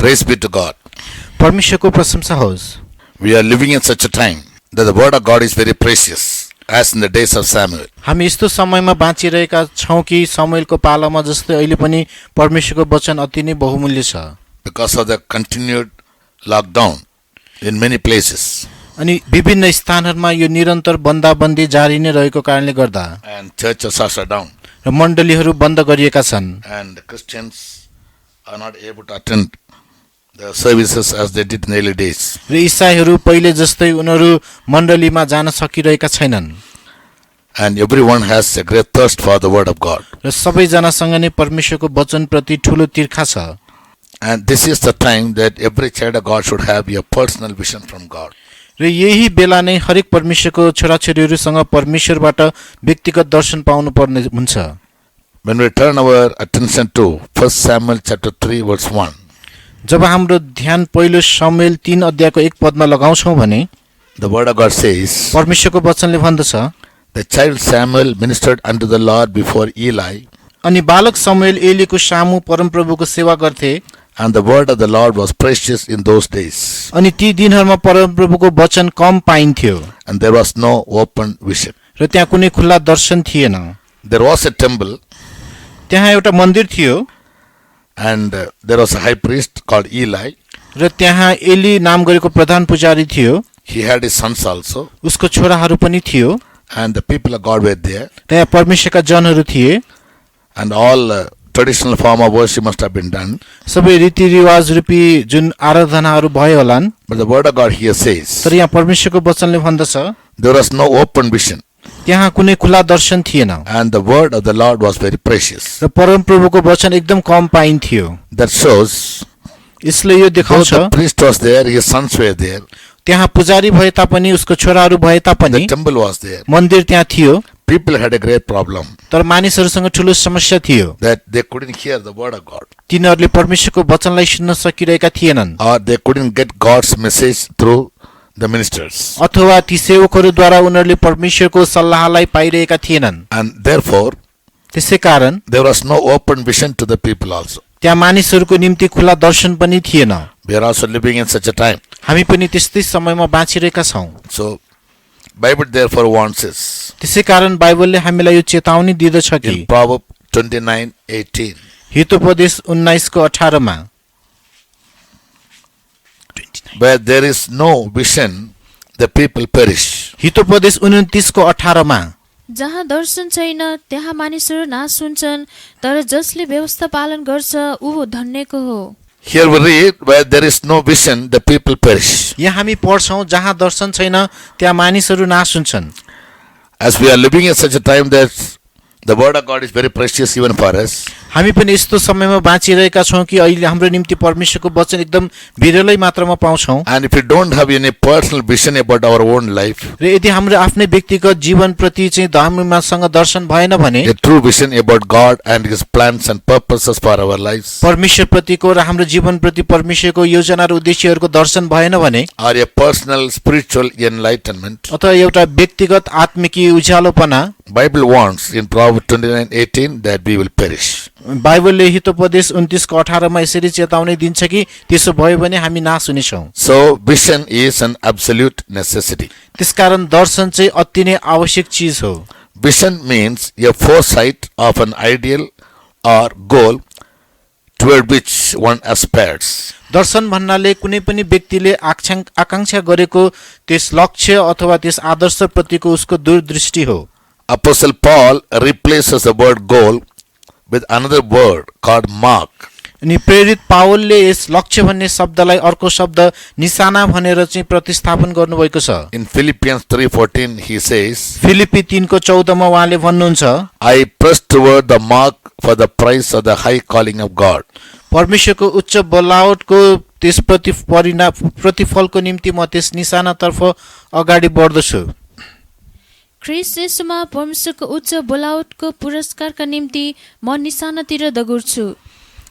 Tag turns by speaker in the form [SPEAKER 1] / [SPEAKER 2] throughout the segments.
[SPEAKER 1] Praise be to God.
[SPEAKER 2] परमेश्वरको प्रशंसा होस्।
[SPEAKER 1] We are living in such a time that the word of God is very precious, as in the days of Samuel.
[SPEAKER 2] हामी यस्तो समयमा बाँचिरहेका छौँ कि समूएलको पालामा जस्तै अहिले पनि परमेश्वरको वचन अति नै बहुमूल्य छ।
[SPEAKER 1] Because of the continued lockdown in many places.
[SPEAKER 2] अनि विभिन्न स्थानहरूमा यो निरन्तर बन्दाबन्दी जारी नै रहेको कारणले गर्दा
[SPEAKER 1] And churches are shut down.
[SPEAKER 2] र मण्डलीहरू बन्द गरिएका छन्।
[SPEAKER 1] And Christians are not able to attend the services as they did in the early days.
[SPEAKER 2] र इसाईहरू पहिले जस्तै उनीहरू मण्डलीमा जान सकिरहेका छैनन्।
[SPEAKER 1] And everyone has a great thirst for the word of God.
[SPEAKER 2] र सबैजनासँग नै परमेश्वरको वचनप्रति ठुलो तिर्खा छ।
[SPEAKER 1] And this is the time that every child of God should have a personal vision from God.
[SPEAKER 2] र यही बेला नै हरेक परमेश्वरको छोराछोरीहरूसँग परमेश्वरबाट व्यक्तिगत दर्शन पाउनु पर्ने हुन्छ।
[SPEAKER 1] When we turn our attention to 1 Samuel chapter 3 verse 1.
[SPEAKER 2] जब हाम्रो ध्यान पहिलो शमूएल 3 अध्यायको 1 पदमा लगाउँछौँ भने
[SPEAKER 1] The word of God says,
[SPEAKER 2] परमेश्वरको वचनले भन्दछ,
[SPEAKER 1] the child Samuel ministered unto the Lord before Eli,
[SPEAKER 2] अनि बालक शमूएल एलीको सामु परमप्रभुको सेवा गर्थे,
[SPEAKER 1] and the word of the Lord was precious in those days,
[SPEAKER 2] अनि ती दिनहरूमा परमप्रभुको वचन कम पाइन्थ्यो
[SPEAKER 1] and there was no open vision.
[SPEAKER 2] र त्यहाँ कुनै खुल्ला दर्शन थिएन।
[SPEAKER 1] There was a temple,
[SPEAKER 2] त्यहाँ एउटा मन्दिर थियो
[SPEAKER 1] and there was a high priest called Eli.
[SPEAKER 2] र त्यहाँ एली नाम गरेको प्रधान पुजारी थियो,
[SPEAKER 1] He had his sons also,
[SPEAKER 2] उसको छोराहरू पनि थियो,
[SPEAKER 1] and the people of God were there,
[SPEAKER 2] त्यहाँ परमेश्वरका जनहरू थिए,
[SPEAKER 1] and all traditional form of worship must have been done.
[SPEAKER 2] सबै रीतिरिवाज रूपी जुन आराधनाहरू भयो होलान्।
[SPEAKER 1] But the word of God here says,
[SPEAKER 2] तर यहाँ परमेश्वरको वचनले भन्दछ,
[SPEAKER 1] there was no open vision,
[SPEAKER 2] त्यहाँ कुनै खुला दर्शन थिएन
[SPEAKER 1] and the word of the Lord was very precious.
[SPEAKER 2] र परमप्रभुको वचन एकदम कम पाइन्थ्यो।
[SPEAKER 1] That shows,
[SPEAKER 2] यसले यो
[SPEAKER 1] though
[SPEAKER 2] देखाउँछ,
[SPEAKER 1] the priest was there, his sons were there,
[SPEAKER 2] त्यहाँ पुजारी भए तापनि उसको छोराहरू भए तापनि
[SPEAKER 1] the temple was there.
[SPEAKER 2] मन्दिर त्यहाँ थियो,
[SPEAKER 1] People had a great problem
[SPEAKER 2] तर मानिसहरूसँग ठुलो समस्या थियो।
[SPEAKER 1] that they couldn't hear the word of God,
[SPEAKER 2] तिनीहरूले परमेश्वरको वचनलाई सुन्न सकिरहेका थिएनन्,
[SPEAKER 1] or they couldn't get God's message through the ministers.
[SPEAKER 2] अथवा ती सेवकहरूद्वारा उनीहरूले परमेश्वरको सल्लाहलाई पाइरहेका थिएनन्।
[SPEAKER 1] And therefore,
[SPEAKER 2] त्यसै कारण
[SPEAKER 1] there was no open vision to the people also.
[SPEAKER 2] त्यहाँ मानिसहरूको निम्ति खुला दर्शन पनि थिएन।
[SPEAKER 1] We are also living in such a time.
[SPEAKER 2] हामी पनि त्यस्तै समयमा बाँचिरहेका छौँ।
[SPEAKER 1] So, Bible therefore warns us
[SPEAKER 2] त्यसै कारण बाइबलले हामीलाई यो चेतावनी दिँदछ कि
[SPEAKER 1] in Proverbs 29:18.
[SPEAKER 2] हितोपदेश 19:18 मा,
[SPEAKER 1] Where there is no vision, the people perish.
[SPEAKER 2] Hitopadesha 29:18 मा,
[SPEAKER 3] जहाँ दर्शन छैन त्यहाँ मानिसहरू नाश हुन्छन्, तर जसले व्यवस्था पालन गर्छ ऊ धन्यको हो।
[SPEAKER 1] Here we read, where there is no vision, the people perish.
[SPEAKER 2] यहाँ हामी पढ्छौँ, जहाँ दर्शन छैन त्यहाँ मानिसहरू नाश हुन्छन्।
[SPEAKER 1] As we are living in such a time that the word of God is very precious even for us,
[SPEAKER 2] हामी पनि यस्तो समयमा बाँचिरहेका छौँ कि अहिले हाम्रो निम्ति परमेश्वरको वचन एकदम विरलै मात्रामा पाउँछौँ।
[SPEAKER 1] and if we don't have any personal vision about our own life,
[SPEAKER 2] र यदि हाम्रो आफ्नै व्यक्तिगत जीवनप्रति चाहिँ हामीसँग दर्शन भएन भने,
[SPEAKER 1] a true vision about God and His plans and purposes for our lives,
[SPEAKER 2] परमेश्वरप्रतिको र हाम्रो जीवनप्रति परमेश्वरको योजना र उद्देश्यहरूको दर्शन भएन भने,
[SPEAKER 1] or a personal spiritual enlightenment,
[SPEAKER 2] अथवा एउटा व्यक्तिगत आत्मिकी उज्यालोपना,
[SPEAKER 1] Bible warns in Proverbs 29:18 that we will perish.
[SPEAKER 2] बाइबलले Hitopadesha 29:18 मा यसरी चेतावनी दिन्छ कि त्यसो भयो भने हामी नाश हुनेछौँ।
[SPEAKER 1] So vision is an absolute necessity.
[SPEAKER 2] त्यसकारण दर्शन चाहिँ अति नै आवश्यक चीज हो।
[SPEAKER 1] Vision means a foresight of an ideal or goal toward which one aspires.
[SPEAKER 2] दर्शन भन्नाले कुनै पनि व्यक्तिले आकांक्षा गरेको त्यस लक्ष्य अथवा त्यस आदर्श प्रतिको उसको दूरदृष्टि हो।
[SPEAKER 1] Apostle Paul replaces the word goal with another word called mark.
[SPEAKER 2] अनि प्रेरित पावलले यस लक्ष्य भन्ने शब्दलाई अर्को शब्द निशाना भनेर चाहिँ प्रतिस्थापन गर्नुभएको छ।
[SPEAKER 1] In Philippians 3:14 he says,
[SPEAKER 2] फिलिप्पी 3:14 मा उहाँले भन्नुहुन्छ,
[SPEAKER 1] I press toward the mark for the prize of the high calling of God.
[SPEAKER 2] परमेश्वरको उच्च बोलावटको त्यस प्रतिफलको निम्ति म त्यस निशानातर्फ अगाडि बढ्दछु।
[SPEAKER 3] ख्रीष्ट येशूमा परमेश्वरको उच्च बोलावटको पुरस्कारका निम्ति म निशानातिर दगुर्छु।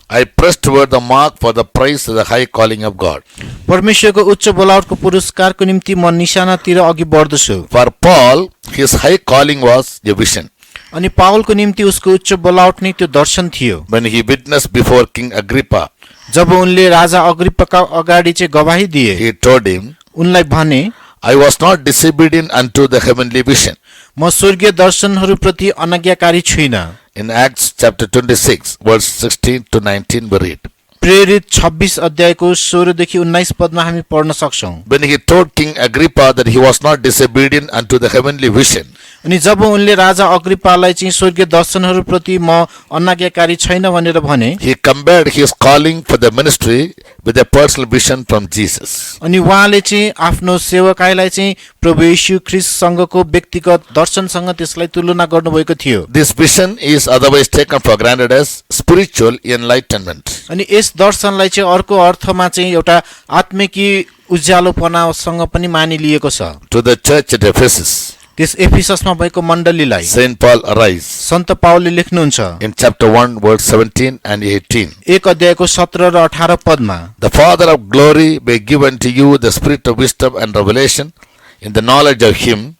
[SPEAKER 1] I press toward the mark for the prize of the high calling of God.
[SPEAKER 2] परमेश्वरको उच्च बोलावटको पुरस्कारको निम्ति म निशानातिर अघि बढ्दछु।
[SPEAKER 1] For Paul, his high calling was a vision.
[SPEAKER 2] अनि पावलको निम्ति उसको उच्च बोलावट नै त्यो दर्शन थियो।
[SPEAKER 1] When he witnessed before King Agrippa,
[SPEAKER 2] जब उनले राजा अग्रिपका अगाडि चाहिँ गवाही दिए,
[SPEAKER 1] he told him,
[SPEAKER 2] उनलाई भने,
[SPEAKER 1] I was not disobedient unto the heavenly vision.
[SPEAKER 2] म स्वर्गीय दर्शनहरूप्रति अनाज्ञाकारी छुइनँ।
[SPEAKER 1] In Acts chapter 26, verse 16 to 19, we read.
[SPEAKER 2] प्रेरित 26 अध्यायको 16 देखि 19 पदमा हामी पढ्न सक्छौं।
[SPEAKER 1] When he told King Agrippa that he was not disobedient unto the heavenly vision,
[SPEAKER 2] अनि जब उनले राजा अग्रिपालाई चाहिँ स्वर्गीय दर्शनहरूप्रति म अनाज्ञाकारी छैन भनेर भने,
[SPEAKER 1] he compared his calling for the ministry with a personal vision from Jesus.
[SPEAKER 2] अनि उहाँले चाहिँ आफ्नो सेवकाईलाई चाहिँ प्रभु येशू ख्रीष्टसँगको व्यक्तिगत दर्शनसँग त्यसलाई तुलना गर्नुभएको थियो।
[SPEAKER 1] This vision is otherwise taken for granted as spiritual enlightenment.
[SPEAKER 2] अनि यस दर्शनलाई चाहिँ अर्को अर्थमा चाहिँ एउटा आत्मिकी उज्यालोपनासँग पनि मानिलिएको छ।
[SPEAKER 1] To the church at Ephesus,
[SPEAKER 2] त्यस एफिससमा भएको मण्डलीलाई
[SPEAKER 1] Saint Paul arise
[SPEAKER 2] सन्त पावलले लेख्नुहुन्छ
[SPEAKER 1] in chapter 1, verse 17 and 18.
[SPEAKER 2] 1 अध्यायको 17 र 18 पदमा,
[SPEAKER 1] The Father of glory may give unto you the spirit of wisdom and revelation in the knowledge of Him,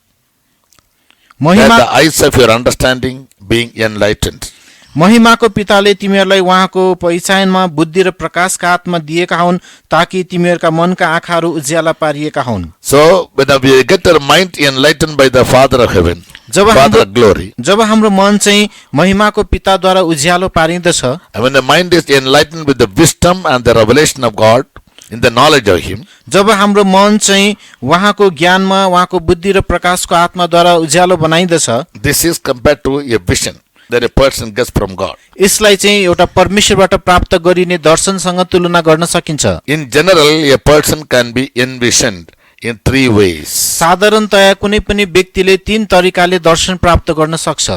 [SPEAKER 1] that
[SPEAKER 2] महिमा
[SPEAKER 1] the eyes of your understanding being enlightened.
[SPEAKER 2] महिमाको पिताले तिमीहरूलाई उहाँको पहिचानमा बुद्धि र प्रकाशका आत्मा दिएका हुन्, ताकि तिमीहरूका मनका आँखाहरू उज्याला पारिएका हुन्।
[SPEAKER 1] So, when we get our mind enlightened by the Father of heaven, Father of glory,
[SPEAKER 2] जब हाम्रो मन चाहिँ महिमाको पिताद्वारा उज्यालो पारिँदछ,
[SPEAKER 1] and when the mind is enlightened with the wisdom and the revelation of God, in the knowledge of Him,
[SPEAKER 2] जब हाम्रो मन चाहिँ उहाँको ज्ञानमा उहाँको बुद्धि र प्रकाशको आत्माद्वारा उज्यालो बनाइदछ,
[SPEAKER 1] this is compared to a vision that a person gets from God.
[SPEAKER 2] यसलाई चाहिँ एउटा परमेश्वरबाट प्राप्त गरिने दर्शनसँग तुलना गर्न सकिन्छ।
[SPEAKER 1] In general, a person can be envisioned in three ways.
[SPEAKER 2] साधारणतया कुनै पनि व्यक्तिले 3 तरिकाले दर्शन प्राप्त गर्न सक्छ।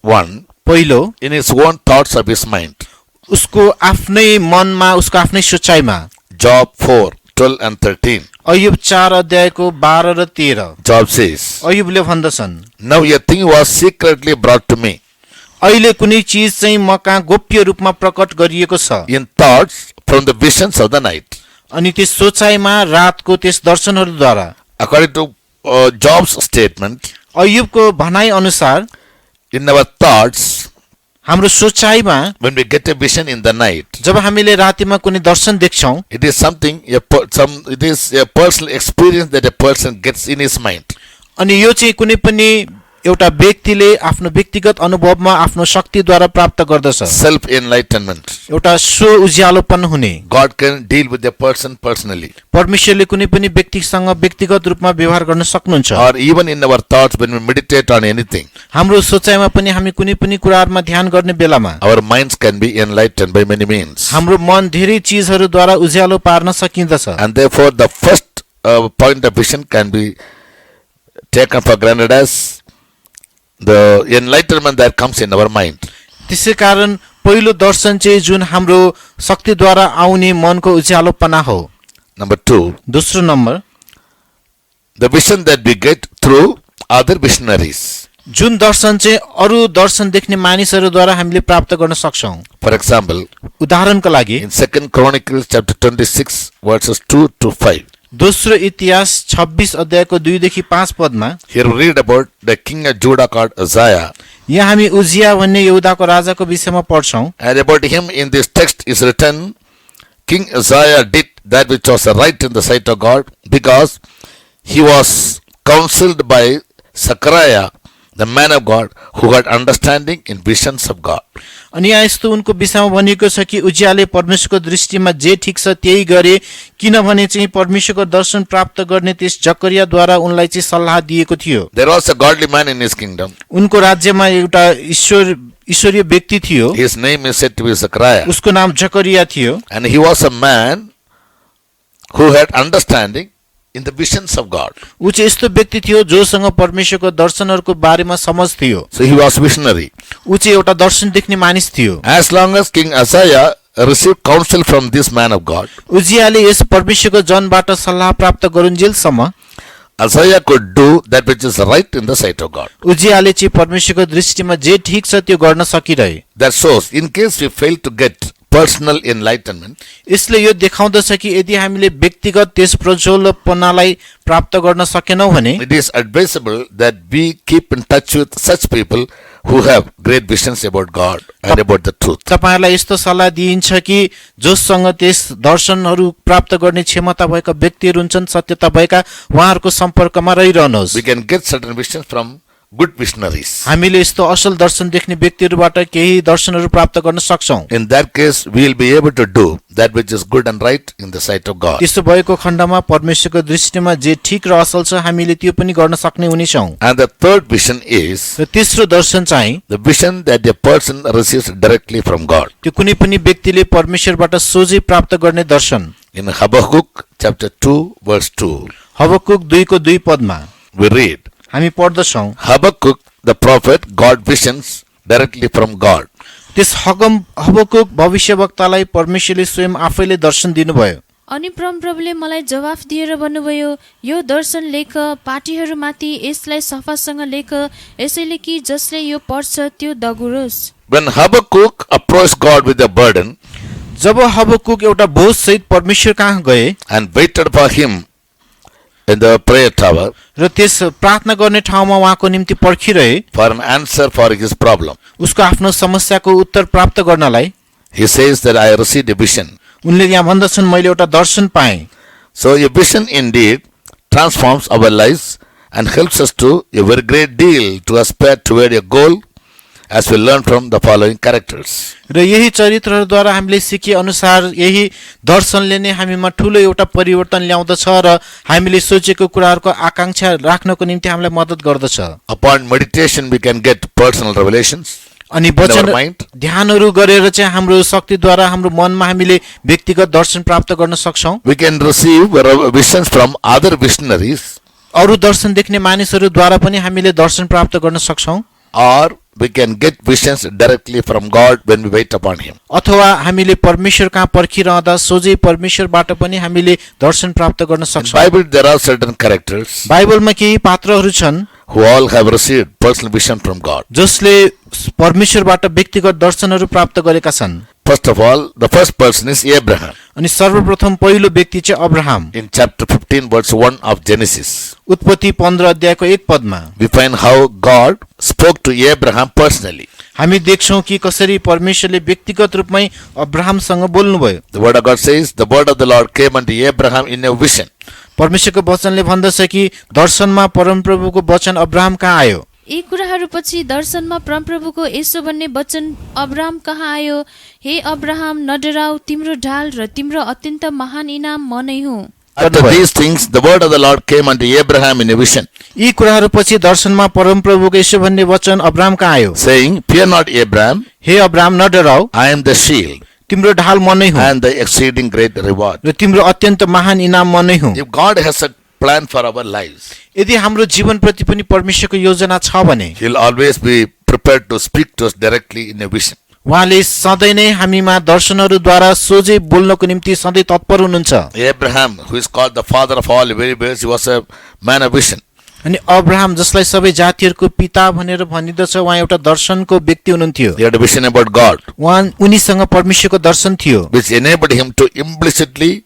[SPEAKER 1] One,
[SPEAKER 2] पहिलो,
[SPEAKER 1] in his own thoughts of his mind.
[SPEAKER 2] उसको आफ्नै मनमा, उसको आफ्नै सोचाइमा।
[SPEAKER 1] Job 4, 12 and 13.
[SPEAKER 2] अयुब 4 अध्यायको 12 र 13।
[SPEAKER 1] Job says,
[SPEAKER 2] अयुबले भन्दछन्,
[SPEAKER 1] Now a thing was secretly brought to me
[SPEAKER 2] अहिले कुनै चीज चाहिँ म कहाँ गोप्य रूपमा प्रकट गरिएको छ,
[SPEAKER 1] in thoughts from the visions of the night.
[SPEAKER 2] अनि त्यस सोचाइमा रातको त्यस दर्शनहरूद्वारा।
[SPEAKER 1] According to Job's statement,
[SPEAKER 2] अयुबको भनाइ अनुसार
[SPEAKER 1] in our thoughts,
[SPEAKER 2] हाम्रो सोचाइमा
[SPEAKER 1] when we get a vision in the night,
[SPEAKER 2] जब हामीले रातिमा कुनै दर्शन देख्छौं,
[SPEAKER 1] it is something, it is a personal experience that a person gets in his mind.
[SPEAKER 2] अनि यो चाहिँ कुनै पनि एउटा व्यक्तिले आफ्नो व्यक्तिगत अनुभवमा आफ्नो शक्तिद्वारा प्राप्त गर्दछ।
[SPEAKER 1] Self-enlightenment.
[SPEAKER 2] एउटा स्व उज्यालोपन हुने।
[SPEAKER 1] God can deal with a person personally.
[SPEAKER 2] परमेश्वरले कुनै पनि व्यक्तिसँग व्यक्तिगत रूपमा व्यवहार गर्न सक्नुहुन्छ।
[SPEAKER 1] Or even in our thoughts when we meditate on anything,
[SPEAKER 2] हाम्रो सोचाइमा पनि हामी कुनै पनि कुराहरुमा ध्यान गर्ने बेलामा
[SPEAKER 1] our minds can be enlightened by many means.
[SPEAKER 2] हाम्रो मन धेरै चीजहरुद्वारा उज्यालो पार्न सकिन्छ।
[SPEAKER 1] And therefore the first point of vision can be taken for granted as the enlightenment that comes in our mind.
[SPEAKER 2] त्यसै कारण पहिलो दर्शन चाहिँ जुन हाम्रो शक्तिद्वारा आउने मनको उज्यालोपना हो।
[SPEAKER 1] Number 2,
[SPEAKER 2] दोस्रो number,
[SPEAKER 1] the vision that we get through other visionaries.
[SPEAKER 2] जुन दर्शन चाहिँ अरु दर्शन देख्ने मानिसहरुद्वारा हामीले प्राप्त गर्न सक्छौं।
[SPEAKER 1] For example,
[SPEAKER 2] उदाहरणको लागि
[SPEAKER 1] in 2 Chronicles chapter 26 verses 2 to 5.
[SPEAKER 2] दोस्रो इतिहास 26 अध्यायको 2 देखि 5 पदमा
[SPEAKER 1] Here we read about the king of Judah called Uzziah.
[SPEAKER 2] यहाँ हामी उजिया भन्ने यहुदाको राजाको विषयमा पढ्छौं।
[SPEAKER 1] And about him in this text is written, King Uzziah did that which was right in the sight of God, because he was counseled by Zechariah, the man of God, who had understanding in visions of God.
[SPEAKER 2] अनि यहाँ यस्तो उनको विषयमा भनिएको छ कि उज्याले परमेश्वरको दृष्टिमा जे ठीक छ त्यही गरे, किनभने चाहिँ परमेश्वरको दर्शन प्राप्त गर्ने त्यस जकरियाद्वारा उनलाई चाहिँ सल्लाह दिएको थियो।
[SPEAKER 1] There was a godly man in his kingdom.
[SPEAKER 2] उनको राज्यमा एउटा ईश्वरीय व्यक्ति थियो।
[SPEAKER 1] His name is said to be Zechariah.
[SPEAKER 2] उसको नाम जकरिया थियो।
[SPEAKER 1] And he was a man who had understanding in the visions of God.
[SPEAKER 2] ऊ चाहिँ यस्तो व्यक्ति थियो जोसँग परमेश्वरको दर्शनहरूको बारेमा समझ थियो।
[SPEAKER 1] So he was visionary.
[SPEAKER 2] ऊ चाहिँ एउटा दर्शन देख्ने मानिस थियो।
[SPEAKER 1] As long as King Uzziah received counsel from this man of God,
[SPEAKER 2] उजियाले यस परमेश्वरको जनबाट सल्लाह प्राप्त गरुन्जेलसम्म
[SPEAKER 1] Uzziah could do that which is right in the sight of God.
[SPEAKER 2] उजियाले चाहिँ परमेश्वरको दृष्टिमा जे ठीक छ त्यो गर्न सकिरहे।
[SPEAKER 1] That shows, in case we fail to get personal enlightenment,
[SPEAKER 2] यसले यो देखाउँदछ कि यदि हामीले व्यक्तिगत त्यस प्रज्वलपनालाई प्राप्त गर्न सकेनौँ भने
[SPEAKER 1] it is advisable that we keep in touch with such people who have great visions about God and about the truth.
[SPEAKER 2] तपाईहरुलाई यस्तो सल्लाह दिइन्छ कि जोसँग त्यस दर्शनहरू प्राप्त गर्ने क्षमता भएका व्यक्तिहरू हुन्छन्, सत्यता भएका, उहाँहरूको सम्पर्कमा रहिरहनुहोस्।
[SPEAKER 1] We can get certain visions from good visionaries.
[SPEAKER 2] हामीले यस्तो असल दर्शन देख्ने व्यक्तिहरूबाट केही दर्शनहरू प्राप्त गर्न सक्छौं।
[SPEAKER 1] In that case, we will be able to do that which is good and right in the sight of God.
[SPEAKER 2] त्यसो भएको खण्डमा परमेश्वरको दृष्टिमा जे ठीक र असल छ हामीले त्यो पनि गर्न सक्ने हुनेछौं।
[SPEAKER 1] And the third vision is
[SPEAKER 2] र तेस्रो दर्शन चाहिँ
[SPEAKER 1] the vision that a person receives directly from God.
[SPEAKER 2] त्यो कुनै पनि व्यक्तिले परमेश्वरबाट सोझै प्राप्त गर्ने दर्शन।
[SPEAKER 1] In Habakkuk chapter 2 verse 2,
[SPEAKER 2] हबक्कुक 2:2 पदमा
[SPEAKER 1] we read,
[SPEAKER 2] हामी पढ्दछौं,
[SPEAKER 1] Habakkuk the prophet got visions directly from God.
[SPEAKER 2] त्यस हबक्कुक भविष्यवक्तालाई परमेश्वरले स्वयं आफैले दर्शन दिनुभयो।
[SPEAKER 3] अनि परमप्रभुले मलाई जवाफ दिएर भन्नुभयो, यो दर्शन लेख, पाटीहरूमाथि यसलाई सफासँग लेख, यसैले कि जसले यो पढ्छ त्यो दगुरोस्।
[SPEAKER 1] When Habakkuk approached God with a burden
[SPEAKER 2] जब हबक्कुक एउटा बोझ सहित परमेश्वर कहाँ गए
[SPEAKER 1] and waited for him in the prayer tower
[SPEAKER 2] र त्यस प्रार्थना गर्ने ठाउँमा उहाँको निम्ति पर्खिरहे
[SPEAKER 1] for an answer for his problem,
[SPEAKER 2] उसको आफ्नो समस्याको उत्तर प्राप्त गर्नलाई,
[SPEAKER 1] he says that I received a vision.
[SPEAKER 2] उनले यहाँ भन्दछन् मैले एउटा दर्शन पाएँ।
[SPEAKER 1] So a vision indeed transforms our lives and helps us to a very great deal to aspire toward a goal, as we learn from the following characters.
[SPEAKER 2] र यही चरित्रहरूद्वारा हामीले सिके अनुसार यही दर्शनले नै हामीमा ठूलो एउटा परिवर्तन ल्याउँदछ र हामीले सोचेको कुराहरूको आकांक्षा राख्नको निम्ति हामीलाई मद्दत गर्दछ।
[SPEAKER 1] Upon meditation, we can get personal revelations.
[SPEAKER 2] अनि
[SPEAKER 1] our
[SPEAKER 2] वचन
[SPEAKER 1] mind.
[SPEAKER 2] ध्यानहरू गरेर चाहिँ हाम्रो शक्तिद्वारा हाम्रो मनमा हामीले व्यक्तिगत दर्शन प्राप्त गर्न सक्छौं।
[SPEAKER 1] We can receive visions from other visionaries,
[SPEAKER 2] अरू दर्शन देख्ने मानिसहरूद्वारा पनि हामीले दर्शन प्राप्त गर्न सक्छौं।
[SPEAKER 1] or we can get visions directly from God when we wait upon Him.
[SPEAKER 2] अथवा हामीले परमेश्वर कहाँ पर्खिरहँदा सोझै परमेश्वरबाट पनि हामीले दर्शन प्राप्त गर्न
[SPEAKER 1] In
[SPEAKER 2] सक्छौं।
[SPEAKER 1] Bible, there are certain characters
[SPEAKER 2] बाइबलमा केही पात्रहरू छन्
[SPEAKER 1] who all have received personal vision from God.
[SPEAKER 2] जसले परमेश्वरबाट व्यक्तिगत दर्शनहरू प्राप्त गरेका छन्।
[SPEAKER 1] First of all, the first person is Abraham.
[SPEAKER 2] अनि सर्वप्रथम पहिलो व्यक्ति चाहिँ Abraham.
[SPEAKER 1] In chapter 15 verse 1 of Genesis,
[SPEAKER 2] उत्पत्ति 15 अध्यायको 1 पदमा
[SPEAKER 1] we find how God spoke to Abraham personally.
[SPEAKER 2] हामी देख्छौं कि कसरी परमेश्वरले व्यक्तिगत रूपमै अब्राहमसँग बोल्नुभयो।
[SPEAKER 1] The word of God says, the word of the Lord came unto Abraham in a vision.
[SPEAKER 2] परमेश्वरको वचनले भन्दछ कि दर्शनमा परमप्रभुको वचन अब्राहम कहाँ आयो।
[SPEAKER 3] यी कुराहरू पछि दर्शनमा परमप्रभुको यसो भन्ने वचन अब्राहम कहाँ आयो, हे अब्राहम नडराऊ, तिम्रो ढाल र तिम्रो अत्यन्त महान इनाम म नै हुँ।
[SPEAKER 1] After these things, the word of the Lord came unto Abraham in a vision,
[SPEAKER 2] यी कुराहरू पछि दर्शनमा परमप्रभुको यसो भन्ने वचन अब्राहम कहाँ आयो,
[SPEAKER 1] saying, Fear not, Abraham,
[SPEAKER 2] हे Abraham नडराऊ,
[SPEAKER 1] I am the shield
[SPEAKER 2] तिम्रो ढाल म नै हुँ
[SPEAKER 1] and the exceeding great reward.
[SPEAKER 2] र तिम्रो अत्यन्त महान इनाम म नै हुँ।
[SPEAKER 1] If God has a plan for our lives,
[SPEAKER 2] यदि हाम्रो जीवनप्रति पनि परमेश्वरको योजना छ भने
[SPEAKER 1] He'll always be prepared to speak to us directly in a vision.
[SPEAKER 2] उहाँले सधैँ नै हामीमा दर्शनहरूद्वारा सोझै बोल्नको निम्ति सधैँ तत्पर हुनुहुन्छ।
[SPEAKER 1] Abraham, who is called the father of all believers, he was a man of vision.
[SPEAKER 2] अनि अब्राहम जसलाई सबै जातिहरूको पिता भनेर भनिदछ, उहाँ एउटा दर्शनको व्यक्ति हुनुहुन्थ्यो।
[SPEAKER 1] He had a vision about God,
[SPEAKER 2] उनीसँग परमेश्वरको दर्शन थियो
[SPEAKER 1] which enabled him to implicitly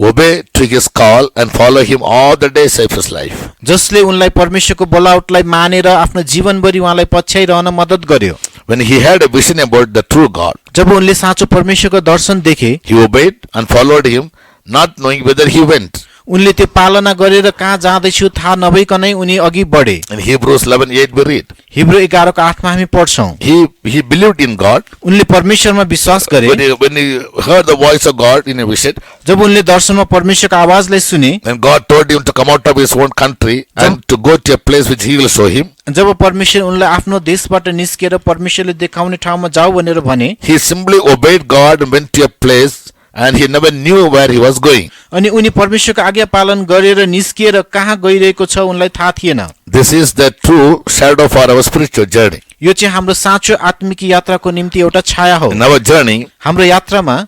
[SPEAKER 1] obey to his call and follow him all the days of his life.
[SPEAKER 2] जसले उनलाई परमेश्वरको बोलावटलाई मानेर आफ्नो जीवनभरि उहाँलाई पछ्याइरहन मद्दत गर्यो।
[SPEAKER 1] When he had a vision about the true God,
[SPEAKER 2] जब उनले साँचो परमेश्वरको दर्शन देखे,
[SPEAKER 1] he obeyed and followed him, not knowing whither he went.
[SPEAKER 2] उनले त्यो पालना गरेर कहाँ जाँदैछु थाहा नभइकनै उनी अघि बढे।
[SPEAKER 1] In Hebrews 11:8 we read,
[SPEAKER 2] Hebrew 11:8 हामी पढ्छौं,
[SPEAKER 1] he believed in God.
[SPEAKER 2] उनले परमेश्वरमा विश्वास गरे।
[SPEAKER 1] When he heard the voice of God in a vision,
[SPEAKER 2] जब उनले दर्शनमा परमेश्वरको आवाजलाई सुने,
[SPEAKER 1] when God told him to come out of his own country and to go to a place which he will show him,
[SPEAKER 2] जब परमेश्वर उनलाई आफ्नो देशबाट निस्केर परमेश्वरले देखाउने ठाउँमा जाऊ भनेर भने,
[SPEAKER 1] he simply obeyed God and went to a place and he never knew where he was going.
[SPEAKER 2] अनि उनी परमेश्वरको आज्ञा पालन गरेर निस्किएर कहाँ गइरहेको छ उनलाई थाहा थिएन।
[SPEAKER 1] This is the true shadow for our spiritual journey.
[SPEAKER 2] यो चाहिँ हाम्रो साँचो आत्मिक यात्राको निम्ति एउटा छाया हो।
[SPEAKER 1] In our journey,
[SPEAKER 2] हाम्रो यात्रामा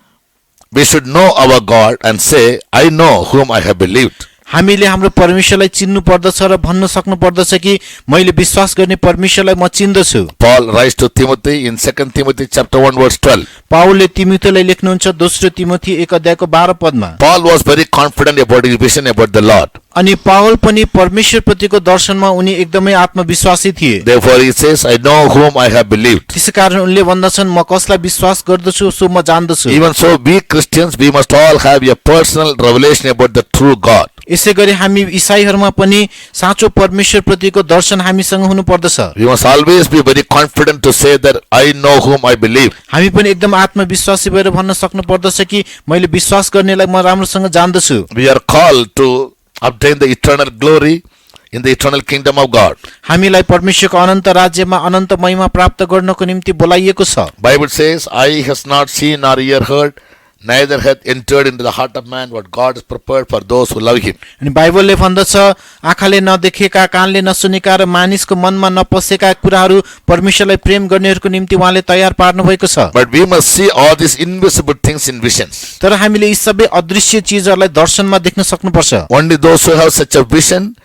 [SPEAKER 1] we should know our God and say, I know whom I have believed.
[SPEAKER 2] हामीले हाम्रो परमेश्वरलाई चिन्नु पर्दछ र भन्न सक्नु पर्दछ कि मैले विश्वास गर्ने परमेश्वरलाई म चिन्दछु।
[SPEAKER 1] Paul writes to Timothy in 2 Timothy chapter 1 verse 12.
[SPEAKER 2] पाउलले तिमोथीलाई लेख्नुहुन्छ दोस्रो तिमोथी 1 अध्यायको 12 पदमा।
[SPEAKER 1] Paul was very confident about his vision about the Lord.
[SPEAKER 2] अनि पाउल पनि परमेश्वर प्रतिको दर्शनमा उनी एकदमै आत्मविश्वासी थिए।
[SPEAKER 1] Therefore he says, I know whom I have believed.
[SPEAKER 2] त्यसैकारण उनले भन्दछन् म कसलाई विश्वास गर्दछु सो म जान्दछु।
[SPEAKER 1] Even so, we Christians, we must all have a personal revelation about the true God.
[SPEAKER 2] यसै गरी हामी इसाईहरुमा पनि साँचो परमेश्वर प्रतिको दर्शन हामीसँग हुनु पर्दछ।
[SPEAKER 1] We must always be very confident to say that I know whom I believe.
[SPEAKER 2] हामी पनि एकदम आत्मविश्वासी भएर भन्न सक्नु पर्दछ कि मैले विश्वास गर्नेलाई म राम्रोसँग जान्दछु।
[SPEAKER 1] We are called to obtain the eternal glory in the eternal kingdom of God.
[SPEAKER 2] हामीलाई परमेश्वरको अनन्त राज्यमा अनन्त महिमा प्राप्त गर्नको निम्ति बोलाइएको छ।
[SPEAKER 1] Bible says, eye has not seen nor ear heard, neither hath entered into the heart of man what God has prepared for those who love him.
[SPEAKER 2] अनि बाइबलले भन्दछ आँखाले नदेखेका कानले नसुनेका र मानिसको मनमा नपसेका कुराहरू परमेश्वरलाई प्रेम गर्नेहरूको निम्ति उहाँले तयार पार्नु भएको छ।
[SPEAKER 1] But we must see all these invisible things in visions.
[SPEAKER 2] तर हामीले यी सबै अदृश्य चीजहरूलाई दर्शनमा देख्न सक्नुपर्छ।
[SPEAKER 1] Only those who have such a vision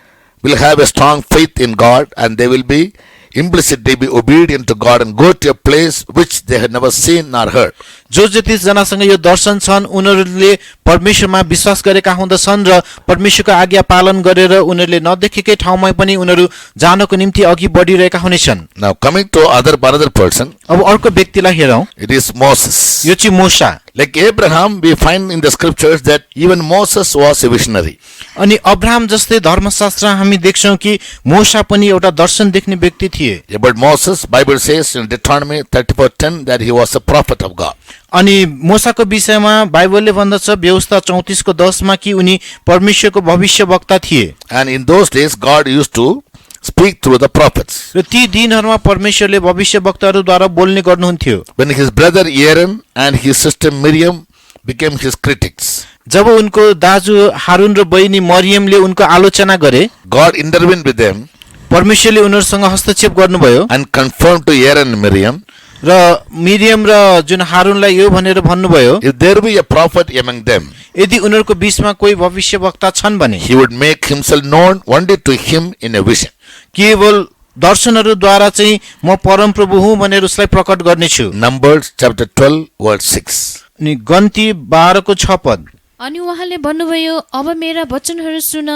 [SPEAKER 1] will have a strong faith in God, and they will be implicitly be obedient to God and go to a place which they had never seen nor heard.
[SPEAKER 2] जो जति जनासँग यो दर्शन छन् उनीहरूले परमेश्वरमा विश्वास गरेका हुँदछन् र परमेश्वरको आज्ञा पालन गरेर उनीहरूले नदेखेकै ठाउँमा पनि उनीहरू जानको निम्ति अघि बढिरहेका हुनेछन्।
[SPEAKER 1] Now coming to another person,
[SPEAKER 2] अब अर्को व्यक्तिलाई हेरौं,
[SPEAKER 1] it is Moses.
[SPEAKER 2] यो चाहिँ मोसा।
[SPEAKER 1] Like Abraham, we find in the scriptures that even Moses was a visionary.
[SPEAKER 2] अनि अब्राहम जस्तै धर्मशास्त्र हामी देख्छौं कि मोसा पनि एउटा दर्शन देख्ने व्यक्ति थिए।
[SPEAKER 1] About Moses, Bible says in Deuteronomy 34:10 that he was a prophet of God.
[SPEAKER 2] अनि मोसाको विषयमा बाइबलले भन्दछ व्यवस्था 34:10 मा कि उनी परमेश्वरको भविष्यवक्ता थिए।
[SPEAKER 1] And in those days, God used to speak through the prophets.
[SPEAKER 2] र ती दिनहरुमा परमेश्वरले भविष्यवक्ताहरुद्वारा बोल्ने गर्नुहुन्थ्यो।
[SPEAKER 1] When his brother Aaron and his sister Miriam became his critics,
[SPEAKER 2] जब उनको दाजु हारून र बहिनी मरियमले उनको आलोचना गरे,
[SPEAKER 1] God intervened with them
[SPEAKER 2] परमेश्वरले उनीहरुसँग हस्तक्षेप गर्नुभयो
[SPEAKER 1] and confirmed to Aaron and Miriam,
[SPEAKER 2] र मिरियम र जुन हारूनलाई यो भनेर भन्नुभयो,
[SPEAKER 1] if there be a prophet among them,
[SPEAKER 2] यदि उनीहरुको बीचमा कोही भविष्यवक्ता छन् भने
[SPEAKER 1] he would make himself known only to him in a vision.
[SPEAKER 2] केवल दर्शनहरुद्वारा चाहिँ म परमप्रभु हुँ भनेर उसलाई प्रकट गर्नेछु।
[SPEAKER 1] Numbers chapter 12 verse 6.
[SPEAKER 2] अनि गन्ती 12:6 पद।
[SPEAKER 3] अनि उहाँले भन्नुभयो, अब मेरा वचनहरू सुन,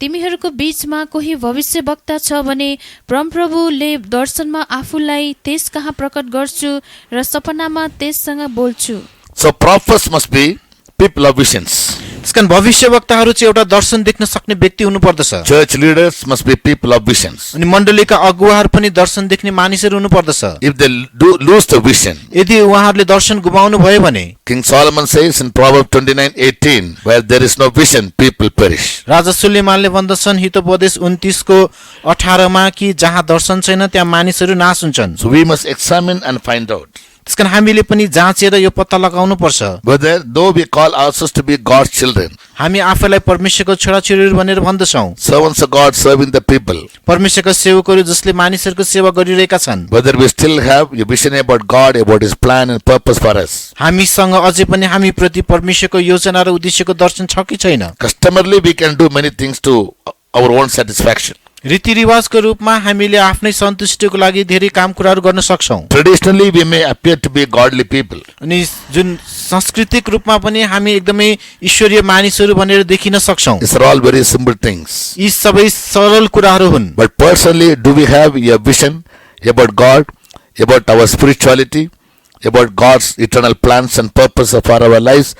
[SPEAKER 3] तिमीहरूको बीचमा कोही भविष्यवक्ता छ भने परमप्रभुले दर्शनमा आफूलाई त्यस कहाँ प्रकट गर्छु र सपनामा त्यससँग बोल्छु।
[SPEAKER 1] So prophets must be people of visions.
[SPEAKER 2] त्यसकारण भविष्यवक्ताहरू चाहिँ एउटा दर्शन देख्न सक्ने व्यक्ति हुनुपर्दछ।
[SPEAKER 1] Church leaders must be people of visions.
[SPEAKER 2] अनि मण्डलीका अगुवाहरू पनि दर्शन देख्ने मानिसहरू हुनुपर्दछ।
[SPEAKER 1] If they lose the vision,
[SPEAKER 2] यदि उहाँहरूले दर्शन गुमाउनु भयो भने,
[SPEAKER 1] King Solomon says in Proverbs 29:18, where there is no vision, people perish.
[SPEAKER 2] राजा सुलेमानले भन्दछन् हितोपदेश 29:18 मा कि जहाँ दर्शन छैन त्यहाँ मानिसहरू नाश हुन्छन्।
[SPEAKER 1] So we must examine and find out
[SPEAKER 2] त्यसकारण हामीले पनि जाँचेर यो पत्ता लगाउनु पर्छ।
[SPEAKER 1] whether, though we call ourselves to be God's children,
[SPEAKER 2] हामी आफैलाई परमेश्वरको छोराछोरीहरू भनेर भन्दछौं,
[SPEAKER 1] servants of God serving the people,
[SPEAKER 2] परमेश्वरका सेवकहरू जसले मानिसहरूको सेवा गरिरहेका छन्,
[SPEAKER 1] whether we still have a vision about God, about His plan and purpose for us.
[SPEAKER 2] हामीसँग अझै पनि हामी प्रति परमेश्वरको योजना र उद्देश्यको दर्शन छ कि छैन।
[SPEAKER 1] Customarily, we can do many things to our own satisfaction.
[SPEAKER 2] रीतिरिवाजको रूपमा हामीले आफ्नै सन्तुष्टिको लागि धेरै काम कुराहरू गर्न सक्छौं।
[SPEAKER 1] Traditionally, we may appear to be godly people.
[SPEAKER 2] अनि जुन सांस्कृतिक रूपमा पनि हामी एकदमै ईश्वरीय मानिसहरू भनेर देखिन सक्छौं।
[SPEAKER 1] These are all very simple things.
[SPEAKER 2] यी सबै सरल कुराहरू हुन्।
[SPEAKER 1] But personally, do we have a vision about God, about our spirituality, about God's eternal plans and purpose for our lives,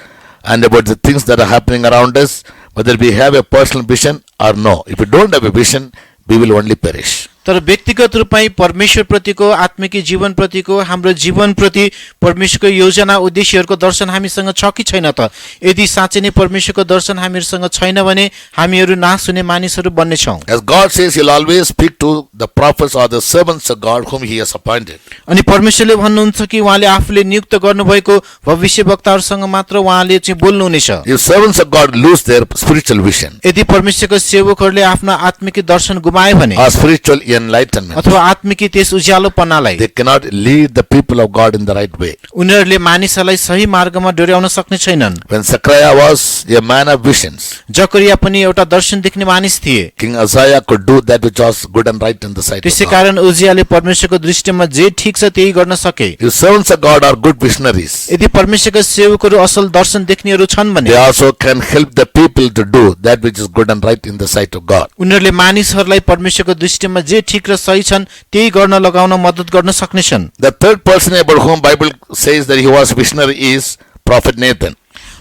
[SPEAKER 1] and about the things that are happening around us, whether we have a personal vision or no? If we don't have a vision, we will only perish.
[SPEAKER 2] तर व्यक्तिगत रूपमा परमेश्वर प्रतिको आत्मिक जीवन प्रतिको हाम्रो जीवन प्रति परमेश्वरको योजना उद्देश्यहरूको दर्शन हामीसँग छ कि छैन त? यदि साँच्चै नै परमेश्वरको दर्शन हामीसँग छैन भने हामीहरू नाश हुने मानिसहरू बन्ने छौं।
[SPEAKER 1] As God says, He'll always speak to the prophets or the servants of God whom He has appointed.
[SPEAKER 2] अनि परमेश्वरले भन्नुहुन्छ कि उहाँले आफूले नियुक्त गर्नुभएको भविष्यवक्ताहरूसँग मात्र उहाँले चाहिँ बोल्नुहुनेछ।
[SPEAKER 1] If servants of God lose their spiritual vision
[SPEAKER 2] यदि परमेश्वरको सेवकहरूले आफ्नो आत्मिक दर्शन गुमाए भने
[SPEAKER 1] or spiritual enlightenment.
[SPEAKER 2] अथवा आत्मिकी त्यस उज्यालोपनालाई
[SPEAKER 1] They cannot lead the people of God in the right way.
[SPEAKER 2] उनीहरूले मानिसहरूलाई सही मार्गमा डोर्याउन सक्ने छैनन्।
[SPEAKER 1] When Zechariah was a man of visions,
[SPEAKER 2] जकरिया पनि एउटा दर्शन देख्ने मानिस थिए,
[SPEAKER 1] King Isaiah could do that which was good and right in the sight of
[SPEAKER 2] त्यसै
[SPEAKER 1] God.
[SPEAKER 2] कारण उजियाले परमेश्वरको दृष्टिमा जे ठिक छ त्यही गर्न सके।
[SPEAKER 1] If servants of God are good visionaries,
[SPEAKER 2] यदि परमेश्वरका सेवकहरू असल दर्शन देख्नेहरू छन् भने
[SPEAKER 1] they also can help the people to do that which is good and right in the sight of God.
[SPEAKER 2] उनीहरूले मानिसहरूलाई परमेश्वरको दृष्टिमा जे ठिक र सही छन् त्यही गर्न लगाउन मद्दत गर्न सक्नेछन्।
[SPEAKER 1] The third person about whom Bible says that he was visionary is Prophet Nathan.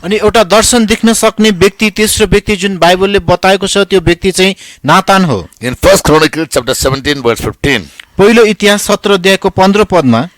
[SPEAKER 2] अनि एउटा दर्शन देख्न सक्ने व्यक्ति, तेस्रो व्यक्ति जुन बाइबलले बताएको छ त्यो व्यक्ति चाहिँ नातान हो।
[SPEAKER 1] In 1 Chronicles chapter 17 verse 15,
[SPEAKER 2] पहिलो इतिहास 17 अध्यायको 15 पदमा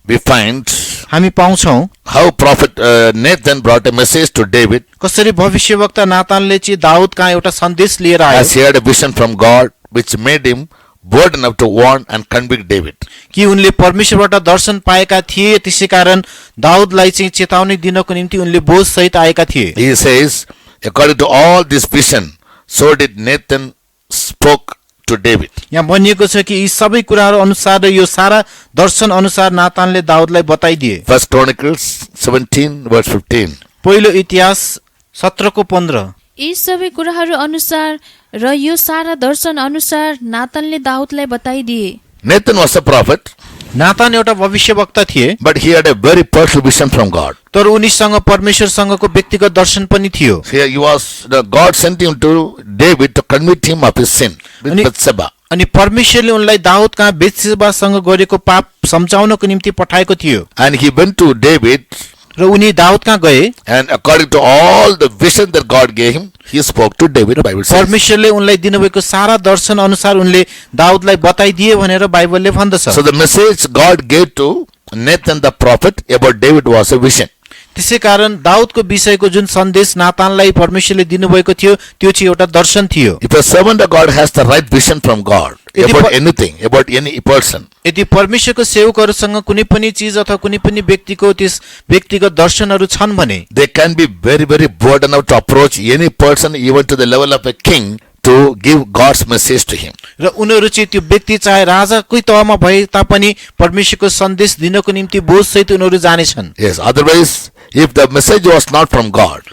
[SPEAKER 1] we find
[SPEAKER 2] हामी पाउँछौं
[SPEAKER 1] how prophet Nathan brought a message to David
[SPEAKER 2] कसरी भविष्यवक्ता नातानले चाहिँ दाउद कहाँ एउटा सन्देश लिएर आयो
[SPEAKER 1] as he had a vision from God which made him bold enough to warn and convict David.
[SPEAKER 2] कि उनले परमेश्वरबाट दर्शन पाएका थिए, त्यसै कारण दाउदलाई चाहिँ चेतावनी दिनको निम्ति उनले बोझ सहित आएका थिए।
[SPEAKER 1] He says, according to all this vision, so did Nathan spoke to David.
[SPEAKER 2] यहाँ भनिएको छ कि यी सबै कुराहरू अनुसार र यो सारा दर्शन अनुसार नातानले दाउदलाई बताइदिए।
[SPEAKER 1] 1 Chronicles 17 verse 15.
[SPEAKER 2] पहिलो इतिहास 17 को 15।
[SPEAKER 3] यी सबै कुराहरू अनुसार र यो सारा दर्शन अनुसार नातानले दाउदलाई बताइदिए।
[SPEAKER 1] Nathan was a prophet,
[SPEAKER 2] नातान एउटा भविष्यवक्ता थिए,
[SPEAKER 1] but he had a very personal vision from God.
[SPEAKER 2] तर उनीसँग परमेश्वरसँगको व्यक्तिगत दर्शन पनि थियो।
[SPEAKER 1] God sent him to David to convict him of his sin with Bathsheba.
[SPEAKER 2] अनि परमेश्वरले उनलाई दाउद कहाँ बेत्सेबासँग गरेको पाप सम्झाउनको निम्ति पठाएको थियो।
[SPEAKER 1] And he went to David,
[SPEAKER 2] र उनी दाउद कहाँ गए,
[SPEAKER 1] and according to all the vision that God gave him, he spoke to David. Bible says.
[SPEAKER 2] परमेश्वरले उनलाई दिनुभएको सारा दर्शन अनुसार उनले दाउदलाई बताइदिए भनेर बाइबलले भन्दछ।
[SPEAKER 1] So the message God gave to Nathan the prophet about David was a vision.
[SPEAKER 2] त्यसै कारण दाउदको विषयको जुन सन्देश नातानलाई परमेश्वरले दिनुभएको थियो त्यो चाहिँ एउटा दर्शन थियो।
[SPEAKER 1] If a servant of God has the right vision from God about anything, about any person,
[SPEAKER 2] यदि परमेश्वरको सेवकहरूसँग कुनै पनि चीज अथवा कुनै पनि व्यक्तिको त्यस व्यक्तिगत दर्शनहरू छन् भने
[SPEAKER 1] they can be very, very bold enough to approach any person even to the level of a king to give God's message to him.
[SPEAKER 2] र उनीहरू चाहिँ त्यो व्यक्ति चाहे राजाकै तहमा भए तापनि परमेश्वरको सन्देश दिनको निम्ति बोझ सहित उनीहरू जानेछन्।
[SPEAKER 1] Yes, otherwise, if the message was not from God,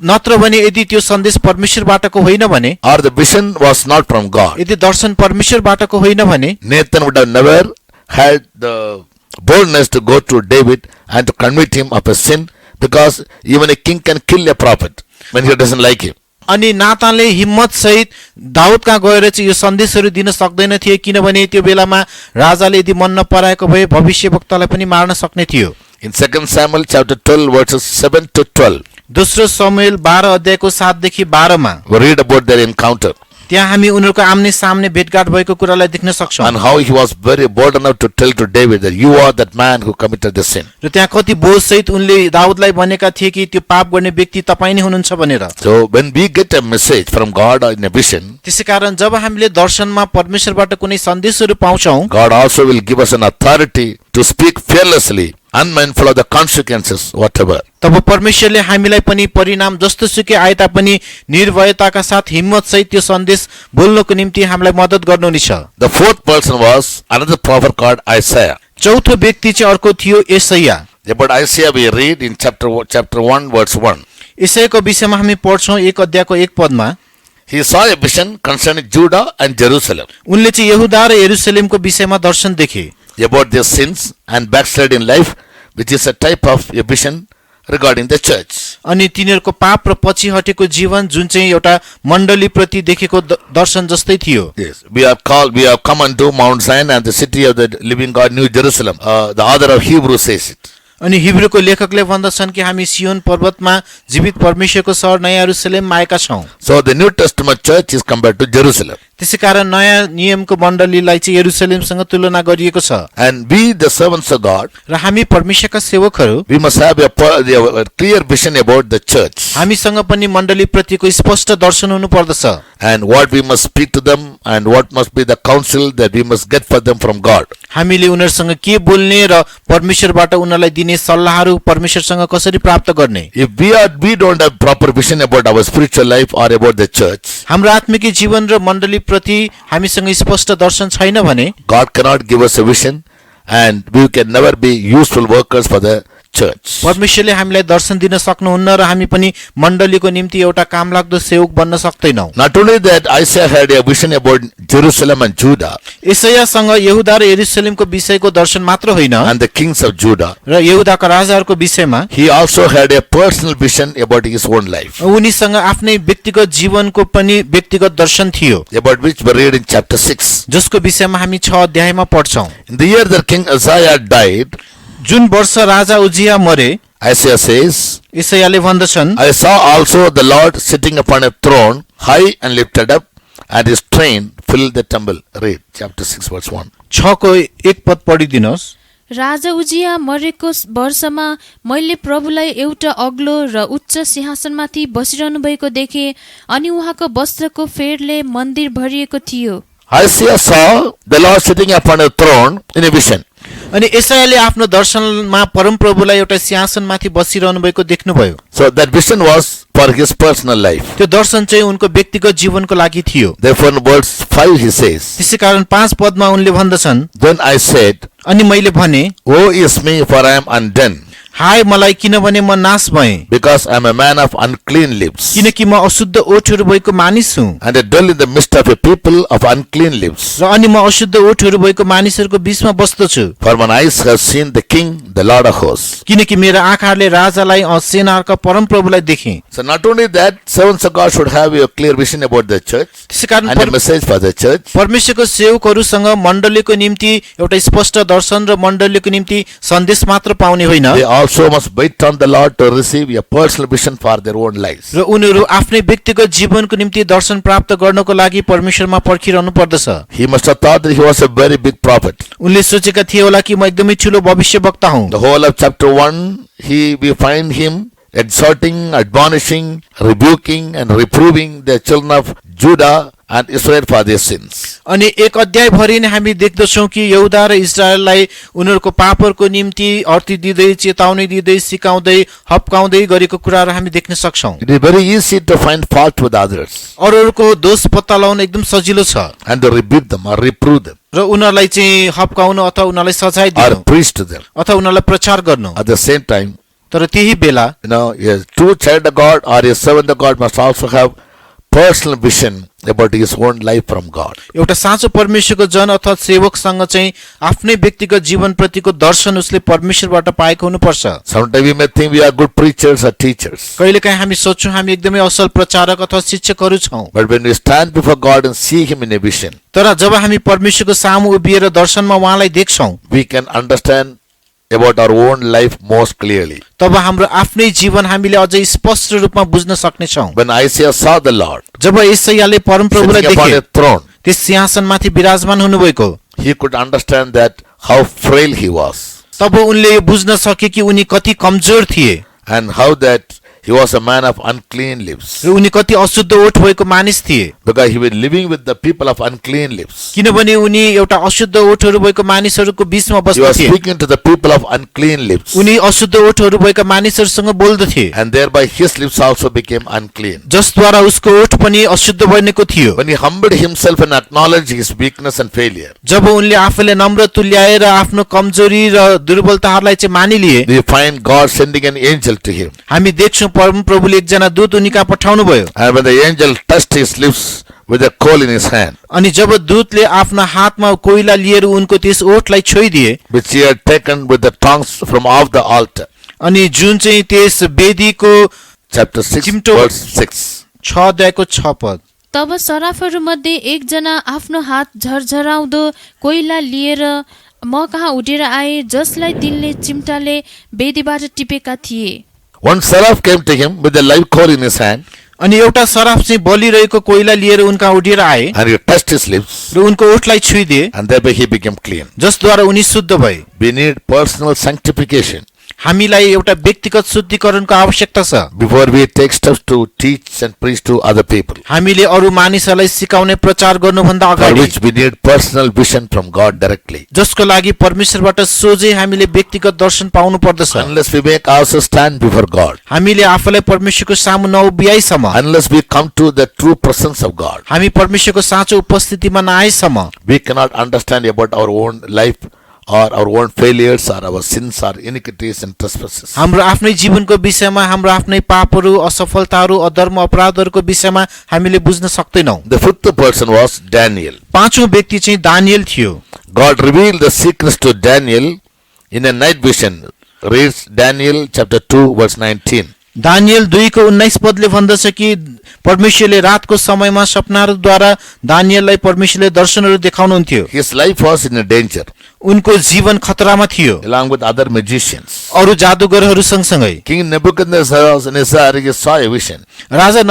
[SPEAKER 2] नत्र भने यदि त्यो सन्देश परमेश्वरबाटको होइन भने,
[SPEAKER 1] or the vision was not from God,
[SPEAKER 2] यदि दर्शन परमेश्वरबाटको होइन भने
[SPEAKER 1] Nathan would have never had the boldness to go to David and to convict him of a sin, because even a king can kill a prophet when he doesn't like him.
[SPEAKER 2] अनि नातानले हिम्मत सहित दाउद कहाँ गएर चाहिँ यो सन्देशहरू दिन सक्दैन थिए, किनभने त्यो बेलामा राजाले यदि मन नपराएको भए भविष्यवक्तालाई पनि मार्न सक्ने थियो।
[SPEAKER 1] In 2 Samuel chapter 12 verses 7 to 12,
[SPEAKER 2] दोस्रो शमूएल 12 अध्यायको 7 देखि 12 मा
[SPEAKER 1] we read about their encounter
[SPEAKER 2] त्यहाँ हामी उनीहरूको आम्ने सामने भेटघाट भएको कुरालाई देख्न सक्छौं
[SPEAKER 1] and how he was very bold enough to tell to David that you are that man who committed the sin.
[SPEAKER 2] र त्यहाँ कति बोझ सहित उनले दाउदलाई भनेका थिए कि त्यो पाप गर्ने व्यक्ति तपाई नै हुनुहुन्छ भनेर।
[SPEAKER 1] So when we get a message from God or in a vision,
[SPEAKER 2] त्यसैकारण जब हामीले दर्शनमा परमेश्वरबाट कुनै सन्देशहरू पाउँछौं,
[SPEAKER 1] God also will give us an authority to speak fearlessly, unmindful of the consequences, whatever.
[SPEAKER 2] तब परमेश्वरले हामीलाई पनि परिणाम जस्तो सुकै आए तापनि निर्भयताका साथ हिम्मत सहित त्यो सन्देश बोल्नको निम्ति हामीलाई मद्दत गर्नुहुनेछ।
[SPEAKER 1] The fourth person was another prophet called Isaiah.
[SPEAKER 2] चौथो व्यक्ति चाहिँ अर्को थियो यसैया।
[SPEAKER 1] About Isaiah we read in chapter 1 verse 1.
[SPEAKER 2] यसैको विषयमा हामी पढ्छौं 1 अध्यायको 1 पदमा।
[SPEAKER 1] He saw a vision concerning Judah and Jerusalem,
[SPEAKER 2] उनले चाहिँ यहुदा र यरुशलेमको विषयमा दर्शन देखे,
[SPEAKER 1] about their sins and backsliding life, which is a type of a vision regarding the church.
[SPEAKER 2] अनि तिनीहरूको पाप र पछि हटेको जीवन जुन चाहिँ एउटा मण्डली प्रति देखेको दर्शन जस्तै थियो।
[SPEAKER 1] Yes, we have come unto Mount Zion and the city of the living God, New Jerusalem. The author of Hebrews says it.
[SPEAKER 2] अनि हिब्रूको लेखकले भन्दछन् कि हामी सियोन पर्वतमा जीवित परमेश्वरको शहर नयाँ यरुशलेममा आएका छौं।
[SPEAKER 1] So the New Testament church is compared to Jerusalem.
[SPEAKER 2] त्यसैकारण नयाँ नियमको मण्डलीलाई चाहिँ यरुशलेमसँग तुलना गरिएको छ।
[SPEAKER 1] And we, the servants of God,
[SPEAKER 2] र हामी परमेश्वरका सेवकहरू
[SPEAKER 1] we must have a clear vision about the church
[SPEAKER 2] हामीसँग पनि मण्डली प्रतिको स्पष्ट दर्शन हुनु पर्दछ।
[SPEAKER 1] and what we must speak to them and what must be the counsel that we must get for them from God.
[SPEAKER 2] हामीले उनीहरूसँग के बोल्ने र परमेश्वरबाट उनीहरूलाई दिने सल्लाहहरू परमेश्वरसँग कसरी प्राप्त गर्ने।
[SPEAKER 1] If we don't have proper vision about our spiritual life or about the church,
[SPEAKER 2] हाम्रो आत्मिक जीवन र मण्डली प्रति हामीसँग स्पष्ट दर्शन छैन भने
[SPEAKER 1] God cannot give us a vision and we can never be useful workers for the church.
[SPEAKER 2] परमेश्वरले हामीलाई दर्शन दिन सक्नुहुन्न र हामी पनि मण्डलीको निम्ति एउटा कामलाग्दो सेवक बन्न सक्दैनौं।
[SPEAKER 1] Not only that, Isaiah had a vision about Jerusalem and Judah
[SPEAKER 2] यसैयासँग यहूदा र यरुशलेमको विषयको दर्शन मात्र होइन
[SPEAKER 1] and the kings of Judah.
[SPEAKER 2] र यहूदाका राजाहरूको विषयमा
[SPEAKER 1] He also had a personal vision about his own life,
[SPEAKER 2] उनीसँग आफ्नै व्यक्तिगत जीवनको पनि व्यक्तिगत दर्शन थियो,
[SPEAKER 1] about which we read in chapter 6.
[SPEAKER 2] जसको विषयमा हामी 6 अध्यायमा पढ्छौं।
[SPEAKER 1] In the year that King Uzziah died,
[SPEAKER 2] जुन वर्ष राजा उजिया मरे,
[SPEAKER 1] Isaiah says,
[SPEAKER 2] यसैयाले भन्दछन्,
[SPEAKER 1] I saw also the Lord sitting upon a throne, high and lifted up, and his train filled the temple. Read chapter 6 verse 1.
[SPEAKER 2] 6 को 1 पद पढिदिनुहोस्।
[SPEAKER 3] राजा उजिया मरेको वर्षमा मैले प्रभुलाई एउटा अग्लो र उच्च सिंहासनमाथि बसिरहनु भएको देखे अनि उहाँको वस्त्रको फेरले मन्दिर भरिएको थियो।
[SPEAKER 1] Isaiah saw the Lord sitting upon a throne in a vision.
[SPEAKER 2] अनि यसैयाले आफ्नो दर्शनमा परमप्रभुलाई एउटा सिंहासनमाथि बसिरहनु भएको देख्नुभयो।
[SPEAKER 1] So that vision was for his personal life.
[SPEAKER 2] त्यो दर्शन चाहिँ उनको व्यक्तिगत जीवनको लागि थियो।
[SPEAKER 1] Therefore in verse 5 he says,
[SPEAKER 2] त्यसैकारण 5 पदमा उनले भन्दछन्,
[SPEAKER 1] Then I said,
[SPEAKER 2] अनि मैले भने,
[SPEAKER 1] Woe is me, for I am undone,
[SPEAKER 2] हाय मलाई किनभने म नाश भएँ,
[SPEAKER 1] because I am a man of unclean lips,
[SPEAKER 2] किनकि म अशुद्ध ओठहरू भएको मानिस हुँ
[SPEAKER 1] and I dwell in the midst of a people of unclean lips.
[SPEAKER 2] र अनि म अशुद्ध ओठहरू भएको मानिसहरूको बीचमा बस्दछु,
[SPEAKER 1] For my eyes have seen the King, the Lord of hosts.
[SPEAKER 2] किनकि मेरा आँखाहरूले राजालाई सेनाहरूका परमप्रभुलाई देखे।
[SPEAKER 1] So not only that, servants of God should have a clear vision about the church
[SPEAKER 2] त्यसैकारण
[SPEAKER 1] and a message for the church.
[SPEAKER 2] परमेश्वरको सेवकहरूसँग मण्डलीको निम्ति एउटा स्पष्ट दर्शन र मण्डलीको निम्ति सन्देश मात्र पाउने होइन,
[SPEAKER 1] They also must wait on the Lord to receive a personal vision for their own lives.
[SPEAKER 2] र उनीहरू आफ्नै व्यक्तिगत जीवनको निम्ति दर्शन प्राप्त गर्नको लागि परमेश्वरमा पर्खिरहनु पर्दछ।
[SPEAKER 1] He must have thought that he was a very big prophet.
[SPEAKER 2] उनले सोचेका थिए होला कि म एकदमै ठुलो भविष्यवक्ता हुँ।
[SPEAKER 1] The whole of chapter 1, we find him exhorting, admonishing, rebuking and reproving the children of Judah and Israel for their sins.
[SPEAKER 2] अनि एक अध्याय भरि नै हामी देख्दछौं कि यहूदा र इस्राएललाई उनीहरूको पापहरूको निम्ति अर्ती दिँदै, चेतावनी दिँदै, सिकाउँदै, हप्काउँदै गरेको कुराहरू हामी देख्न सक्छौं।
[SPEAKER 1] It is very easy to find fault with others
[SPEAKER 2] अरूहरूको दोष पत्ता लगाउन एकदम सजिलो छ
[SPEAKER 1] and to rebuke them or reprove them
[SPEAKER 2] र उनीहरूलाई चाहिँ हप्काउनु अथवा उनीहरूलाई सजाय
[SPEAKER 1] or
[SPEAKER 2] दिनु
[SPEAKER 1] preach to them.
[SPEAKER 2] अथवा उनीहरूलाई प्रचार गर्नु।
[SPEAKER 1] At the same time,
[SPEAKER 2] तर त्यही बेला
[SPEAKER 1] a true child of God or a servant of God must also have personal vision about his own life from God.
[SPEAKER 2] एउटा साँचो परमेश्वरको जन अथवा सेवकसँग चाहिँ आफ्नै व्यक्तिगत जीवन प्रतिको दर्शन उसले परमेश्वरबाट पाएको हुनुपर्छ।
[SPEAKER 1] Sometimes we may think we are good preachers or teachers,
[SPEAKER 2] कहिलेकाहीँ हामी सोच्छौं हामी एकदमै असल प्रचारक अथवा शिक्षकहरू छौं,
[SPEAKER 1] but when we stand before God and see him in a vision,
[SPEAKER 2] तर जब हामी परमेश्वरको सामु उभिएर दर्शनमा उहाँलाई देख्छौं,
[SPEAKER 1] we can understand about our own life most clearly.
[SPEAKER 2] तब हाम्रो आफ्नै जीवन हामीले अझै स्पष्ट रूपमा बुझ्न सक्नेछौं।
[SPEAKER 1] When Isaiah saw the Lord
[SPEAKER 2] job यसैयाले परमप्रभुलाई
[SPEAKER 1] sitting upon
[SPEAKER 2] देखे,
[SPEAKER 1] a throne,
[SPEAKER 2] त्यस सिंहासनमाथि विराजमान हुनुभएको,
[SPEAKER 1] he could understand that how frail he was
[SPEAKER 2] तब उनले यो बुझ्न सके कि उनी कति कमजोर थिए
[SPEAKER 1] and how that he was a man of unclean lips,
[SPEAKER 2] र उनी कति अशुद्ध ओठ भएको मानिस थिए,
[SPEAKER 1] because he was living with the people of unclean lips.
[SPEAKER 2] किनभने उनी एउटा अशुद्ध ओठहरू भएको मानिसहरूको बीचमा
[SPEAKER 1] He was
[SPEAKER 2] बस्दथे।
[SPEAKER 1] speaking to the people of unclean lips,
[SPEAKER 2] उनी अशुद्ध ओठहरू भएका मानिसहरूसँग बोल्दथे,
[SPEAKER 1] and thereby his lips also became unclean.
[SPEAKER 2] जसद्वारा उसको ओठ पनि अशुद्ध बनेको थियो।
[SPEAKER 1] When he humbled himself and acknowledged his weakness and failure,
[SPEAKER 2] जब उनले आफूले नम्र तुल्याएर आफ्नो कमजोरी र दुर्बलताहरूलाई चाहिँ मानिलिए,
[SPEAKER 1] we find God sending an angel to him.
[SPEAKER 2] हामी देख्छौं परमप्रभुले एकजना दूत उनी कहाँ पठाउनु भयो।
[SPEAKER 1] And when the angel touched his lips with a coal in his hand,
[SPEAKER 2] अनि जब दूतले आफ्नो हातमा कोइला लिएर उनको त्यस ओठलाई छोइदिए,
[SPEAKER 1] which he had taken with the tongs from off the altar,
[SPEAKER 2] अनि जुन चाहिँ त्यस वेदीको
[SPEAKER 1] chapter 6
[SPEAKER 2] चिम्टो
[SPEAKER 1] verse 6.
[SPEAKER 2] 6 अध्यायको 6 पद,
[SPEAKER 3] तब सराफहरूमध्ये एकजना आफ्नो हात झरझराउँदो कोइला लिएर म कहाँ उठेर आए, जसलाई तिनले चिम्टाले वेदीबाट टिपेका थिए।
[SPEAKER 1] One seraph came to him with a live coal in his hand,
[SPEAKER 2] अनि एउटा सराफ चाहिँ बलिरहेको कोइला लिएर उनका उठेर आए
[SPEAKER 1] and he touched his lips,
[SPEAKER 2] र उनको ओठलाई छुइदिए,
[SPEAKER 1] and thereby he became clean.
[SPEAKER 2] जसद्वारा उनी शुद्ध भए।
[SPEAKER 1] We need personal sanctification.
[SPEAKER 2] हामीलाई एउटा व्यक्तिगत शुद्धिकरणको आवश्यकता छ।
[SPEAKER 1] before we take steps to teach and preach to other people,
[SPEAKER 2] हामीले अरू मानिसहरूलाई सिकाउने प्रचार गर्नुभन्दा
[SPEAKER 1] for
[SPEAKER 2] अगाडि
[SPEAKER 1] which we need personal vision from God directly.
[SPEAKER 2] जसको लागि परमेश्वरबाट सोझै हामीले व्यक्तिगत दर्शन पाउनु पर्दछ।
[SPEAKER 1] Unless we make ourselves stand before God,
[SPEAKER 2] हामीले आफूलाई परमेश्वरको सामु नउभियाइसम्म,
[SPEAKER 1] unless we come to the true presence of God,
[SPEAKER 2] हामी परमेश्वरको साँचो उपस्थितिमा नआएसम्म
[SPEAKER 1] we cannot understand about our own life or our own failures or our sins or iniquities and trespasses.
[SPEAKER 2] हाम्रो आफ्नै जीवनको विषयमा, हाम्रो आफ्नै पापहरू, असफलताहरू, अधर्म, अपराधहरूको विषयमा हामीले बुझ्न सक्दैनौँ।
[SPEAKER 1] The fifth person was Daniel.
[SPEAKER 2] पाँचौं व्यक्ति चाहिँ दानिएल थियो।
[SPEAKER 1] God revealed the secrets to Daniel in a night vision. Reads Daniel chapter 2 verse 19.
[SPEAKER 2] Daniel 2:19 पदले भन्दछ कि परमेश्वरले रातको समयमा सपनाहरूद्वारा दानिएललाई परमेश्वरले दर्शनहरू देखाउनुहुन्थ्यो।
[SPEAKER 1] His life was in a danger
[SPEAKER 2] उनको जीवन खतरामा थियो
[SPEAKER 1] along with other magicians.
[SPEAKER 2] अरू जादुगरहरू सँगसँगै।
[SPEAKER 1] King Nebuchadnezzar he saw a vision.
[SPEAKER 2] Raja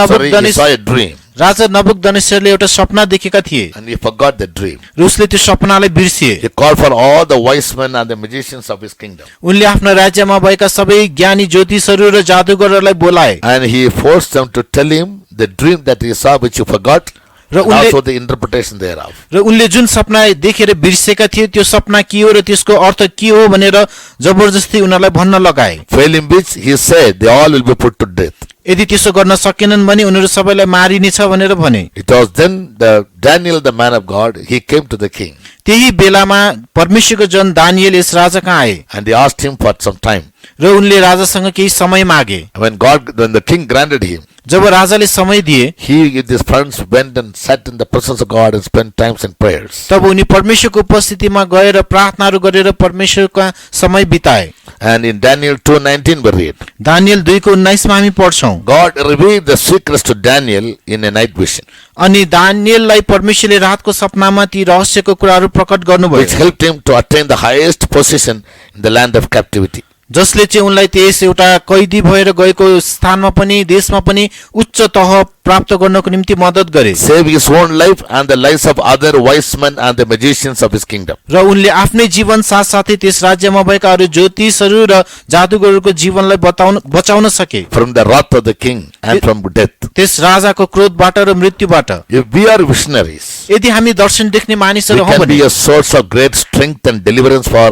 [SPEAKER 1] He saw a dream
[SPEAKER 2] नबुकदनेस्सरले एउटा सपना देखेका थिए
[SPEAKER 1] and he forgot the dream.
[SPEAKER 2] र उसले त्यो सपनालाई बिर्सिए।
[SPEAKER 1] He called for all the wise men and the magicians of his kingdom.
[SPEAKER 2] उनले आफ्नो राज्यमा भएका सबै ज्ञानी ज्योतिषहरू र जादुगरहरूलाई बोलाए
[SPEAKER 1] And he forced them to tell him the dream that he saw which he forgot
[SPEAKER 2] र
[SPEAKER 1] and also the interpretation thereof.
[SPEAKER 2] र उनले जुन सपना देखेर बिर्सेका थिए त्यो सपना के हो र त्यसको अर्थ के हो भनेर जबरजस्ती उनीहरूलाई भन्न लगाए।
[SPEAKER 1] Failing which he said they all will be put to death.
[SPEAKER 2] यदि त्यसो गर्न सकेनन् भने उनीहरू सबैलाई मारिनेछ भनेर भने।
[SPEAKER 1] It was then the Daniel, the man of God, he came to the king
[SPEAKER 2] त्यही बेलामा परमेश्वरको जन दानिएल यस राजा कहाँ आए
[SPEAKER 1] and he asked him for some time.
[SPEAKER 2] र उनले राजासँग केही समय मागे।
[SPEAKER 1] When the king granted him,
[SPEAKER 2] जब राजाले समय दिए
[SPEAKER 1] he with his friends went and sat in the presence of God and spent times in prayers.
[SPEAKER 2] तब उनी परमेश्वरको उपस्थितिमा गएर प्रार्थनाहरू गरेर परमेश्वरका समय बिताए।
[SPEAKER 1] And in Daniel 2:19 we read,
[SPEAKER 2] Daniel 2:19 मा हामी पढ्छौं,
[SPEAKER 1] God revealed the secrets to Daniel in a night vision,
[SPEAKER 2] अनि दानिएललाई परमेश्वरले रातको सपनामा ती रहस्यको कुराहरू प्रकट गर्नुभयो,
[SPEAKER 1] which helped him to attain the highest position in the land of captivity.
[SPEAKER 2] जसले चाहिँ उनलाई त्यस एउटा कैदी भएर गएको स्थानमा पनि देशमा पनि उच्च तह प्राप्त गर्नको निम्ति मद्दत गरे,
[SPEAKER 1] Save his own life and the lives of other wise men and the magicians of his kingdom.
[SPEAKER 2] र उनले आफ्नै जीवन साथसाथै त्यस राज्यमा भएका अरू ज्योतिषहरू र जादुगरहरूको जीवनलाई बचाउन सके
[SPEAKER 1] From the wrath of the king and from death.
[SPEAKER 2] त्यस राजाको क्रोधबाट र मृत्युबाट।
[SPEAKER 1] If we are visionaries,
[SPEAKER 2] यदि हामी दर्शन देख्ने
[SPEAKER 1] we
[SPEAKER 2] मानिसहरू हौं
[SPEAKER 1] can
[SPEAKER 2] भने
[SPEAKER 1] be a source of great strength and deliverance for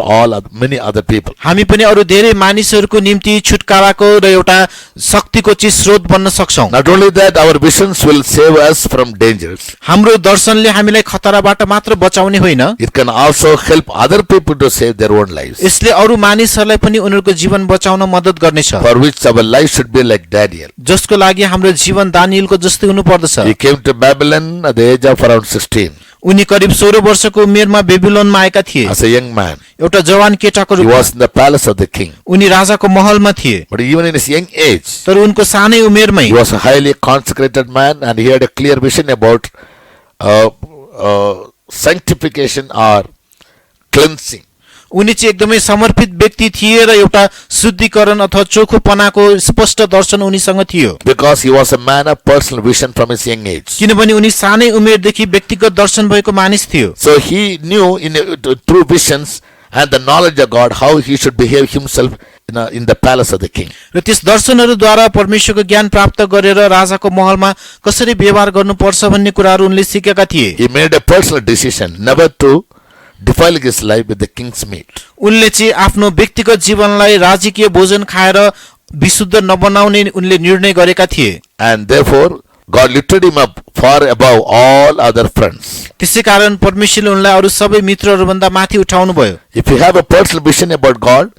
[SPEAKER 1] many other people.
[SPEAKER 2] हामी पनि अरू धेरै मानिसहरूको निम्ति छुटकाराको र एउटा शक्तिको चाहिँ स्रोत बन्न सक्छौं।
[SPEAKER 1] Not only that, our visions will save us from dangers.
[SPEAKER 2] हाम्रो दर्शनले हामीलाई खतराबाट मात्र बचाउने होइन,
[SPEAKER 1] It can also help other people to save their own lives,
[SPEAKER 2] यसले अरू मानिसहरूलाई पनि उनीहरूको जीवन बचाउन मद्दत गर्नेछ,
[SPEAKER 1] for which our life should be like Daniel.
[SPEAKER 2] जसको लागि हाम्रो जीवन दानिएलको जस्तै हुनु पर्दछ।
[SPEAKER 1] He came to Babylon at the age of around 16
[SPEAKER 2] उनी करिब 16 वर्षको उमेरमा बेबिलोनमा आएका थिए,
[SPEAKER 1] as a young man.
[SPEAKER 2] एउटा जवान केटाको
[SPEAKER 1] He
[SPEAKER 2] रूपमा।
[SPEAKER 1] was in the palace of the king.
[SPEAKER 2] उनी राजाको महलमा थिए,
[SPEAKER 1] But even in his young age,
[SPEAKER 2] तर उनको सानै उमेरमै
[SPEAKER 1] he was a highly consecrated man and he had a clear vision about sanctification or cleansing.
[SPEAKER 2] उनी चाहिँ एकदमै समर्पित व्यक्ति थिए र एउटा शुद्धिकरण अथवा चोखोपनाको स्पष्ट दर्शन उनीसँग थियो,
[SPEAKER 1] Because he was a man of personal vision from his young age.
[SPEAKER 2] किनभने उनी सानै उमेरदेखि व्यक्तिगत दर्शन भएको मानिस थियो।
[SPEAKER 1] So he knew through visions and the knowledge of God how he should behave himself in the palace of the king.
[SPEAKER 2] र त्यस दर्शनहरूद्वारा परमेश्वरको ज्ञान प्राप्त गरेर राजाको महलमा कसरी व्यवहार गर्नुपर्छ भन्ने कुराहरू उनले सिकेका थिए।
[SPEAKER 1] He made a personal decision never to defile his life with the king's meat.
[SPEAKER 2] उनले चाहिँ आफ्नो व्यक्तिगत जीवनलाई राजकीय भोजन खाएर विशुद्ध नबनाउने उनले निर्णय गरेका थिए।
[SPEAKER 1] And therefore God lifted him up far above all other friends.
[SPEAKER 2] त्यसैकारण परमेश्वरले उनलाई अरू सबै मित्रहरूभन्दा माथि उठाउनु भयो।
[SPEAKER 1] If you have a personal vision about God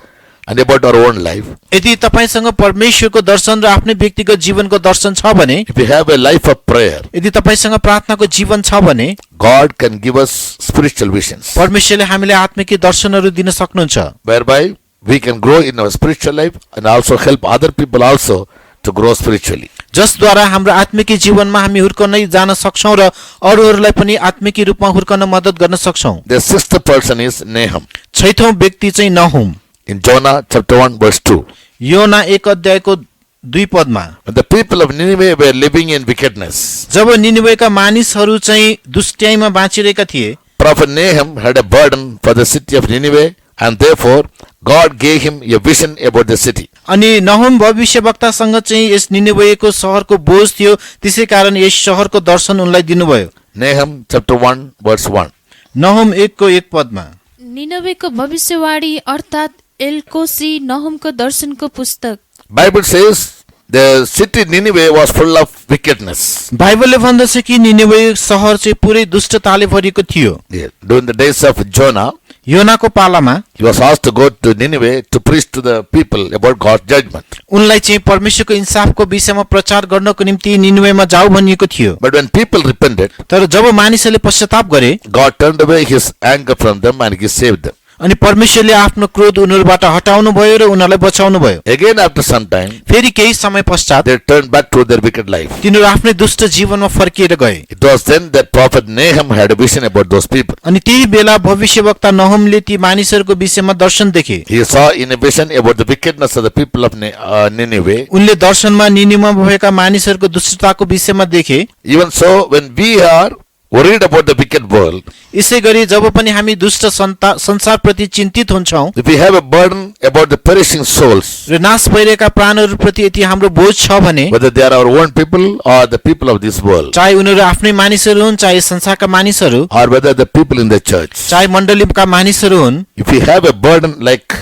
[SPEAKER 1] and about our own life,
[SPEAKER 2] यदि तपाईसँग परमेश्वरको दर्शन र आफ्नै व्यक्तिगत जीवनको दर्शन छ भने,
[SPEAKER 1] if you have a life of prayer,
[SPEAKER 2] यदि तपाईसँग प्रार्थनाको जीवन छ भने,
[SPEAKER 1] God can give us spiritual visions,
[SPEAKER 2] परमेश्वरले हामीलाई आत्मिक दर्शनहरू दिन सक्नुहुन्छ,
[SPEAKER 1] whereby we can grow in our spiritual life and also help other people also to grow spiritually.
[SPEAKER 2] जसद्वारा हाम्रो आत्मिक जीवनमा हामी हुर्कनै जान सक्छौं र अरूहरूलाई पनि आत्मिक रूपमा हुर्कन मद्दत गर्न सक्छौं।
[SPEAKER 1] The sixth person is Nahum.
[SPEAKER 2] छैठौं व्यक्ति चाहिँ Nahum,
[SPEAKER 1] In Jonah chapter 1 verse 2.
[SPEAKER 2] योना 1 अध्यायको 2 पदमा,
[SPEAKER 1] When the people of Nineveh were living in wickedness,
[SPEAKER 2] जब निनिवेका मानिसहरू चाहिँ दुष्टाइमा बाँचिरहेका थिए,
[SPEAKER 1] Prophet Nahum had a burden for the city of Nineveh, and therefore God gave him a vision about the city.
[SPEAKER 2] अनि नहुम भविष्यवक्तासँग चाहिँ यस निनेवेको सहरको बोझ थियो, त्यसै कारण यस सहरको दर्शन उनलाई दिनुभयो।
[SPEAKER 1] Nahum chapter 1 verse 1.
[SPEAKER 2] नहुम 1:1
[SPEAKER 3] निनवेको भविष्यवाणी अर्थात् एल्कोसी नहुमको दर्शनको पुस्तक।
[SPEAKER 1] Bible says the city Nineveh was full of wickedness.
[SPEAKER 2] बाइबलले भन्दछ कि निनेवे सहर चाहिँ पुरै दुष्टताले भरिएको थियो।
[SPEAKER 1] Yeah. During the days of Jonah,
[SPEAKER 2] योनाको पालामा
[SPEAKER 1] he was asked to go to Nineveh to preach to the people about God's judgment.
[SPEAKER 2] उनलाई चाहिँ परमेश्वरको इन्साफको विषयमा प्रचार गर्नको निम्ति निनेवेमा जाऊ भनिएको थियो।
[SPEAKER 1] But when people repented,
[SPEAKER 2] तर जब मानिसहरूले पश्चाताप गरे,
[SPEAKER 1] God turned away his anger from them and he saved them.
[SPEAKER 2] अनि परमेश्वरले आफ्नो क्रोध उनीहरूबाट हटाउनु भयो र उनीहरूलाई बचाउनु भयो।
[SPEAKER 1] Again after some time,
[SPEAKER 2] फेरि केही समय पश्चात
[SPEAKER 1] they turned back to their wicked life.
[SPEAKER 2] तिनीहरू आफ्नै दुष्ट जीवनमा फर्किएर गए।
[SPEAKER 1] It was then that prophet Nahum had a vision about those people.
[SPEAKER 2] अनि त्यही बेला भविष्यवक्ता नहुमले ती मानिसहरूको विषयमा दर्शन देखे।
[SPEAKER 1] He saw in a vision about the wickedness of the people of Nineveh.
[SPEAKER 2] उनले दर्शनमा निनेवेमा भएका मानिसहरूको दुष्टताको विषयमा देखे।
[SPEAKER 1] Even so, when we are worried about the wicked world,
[SPEAKER 2] यसै गरी जब पनि हामी दुष्ट संसारप्रति चिन्तित हुन्छौँ
[SPEAKER 1] if we have a burden about the perishing souls,
[SPEAKER 2] र नाश भइरहेका प्राणहरूप्रति यति हाम्रो बोझ छ भने,
[SPEAKER 1] whether they are our own people or the people of this world,
[SPEAKER 2] चाहे उनीहरू आफ्नै मानिसहरू हुन्, चाहे संसारका मानिसहरू,
[SPEAKER 1] or whether the people in the church,
[SPEAKER 2] चाहे मण्डलीका मानिसहरू हुन्,
[SPEAKER 1] if we have a burden like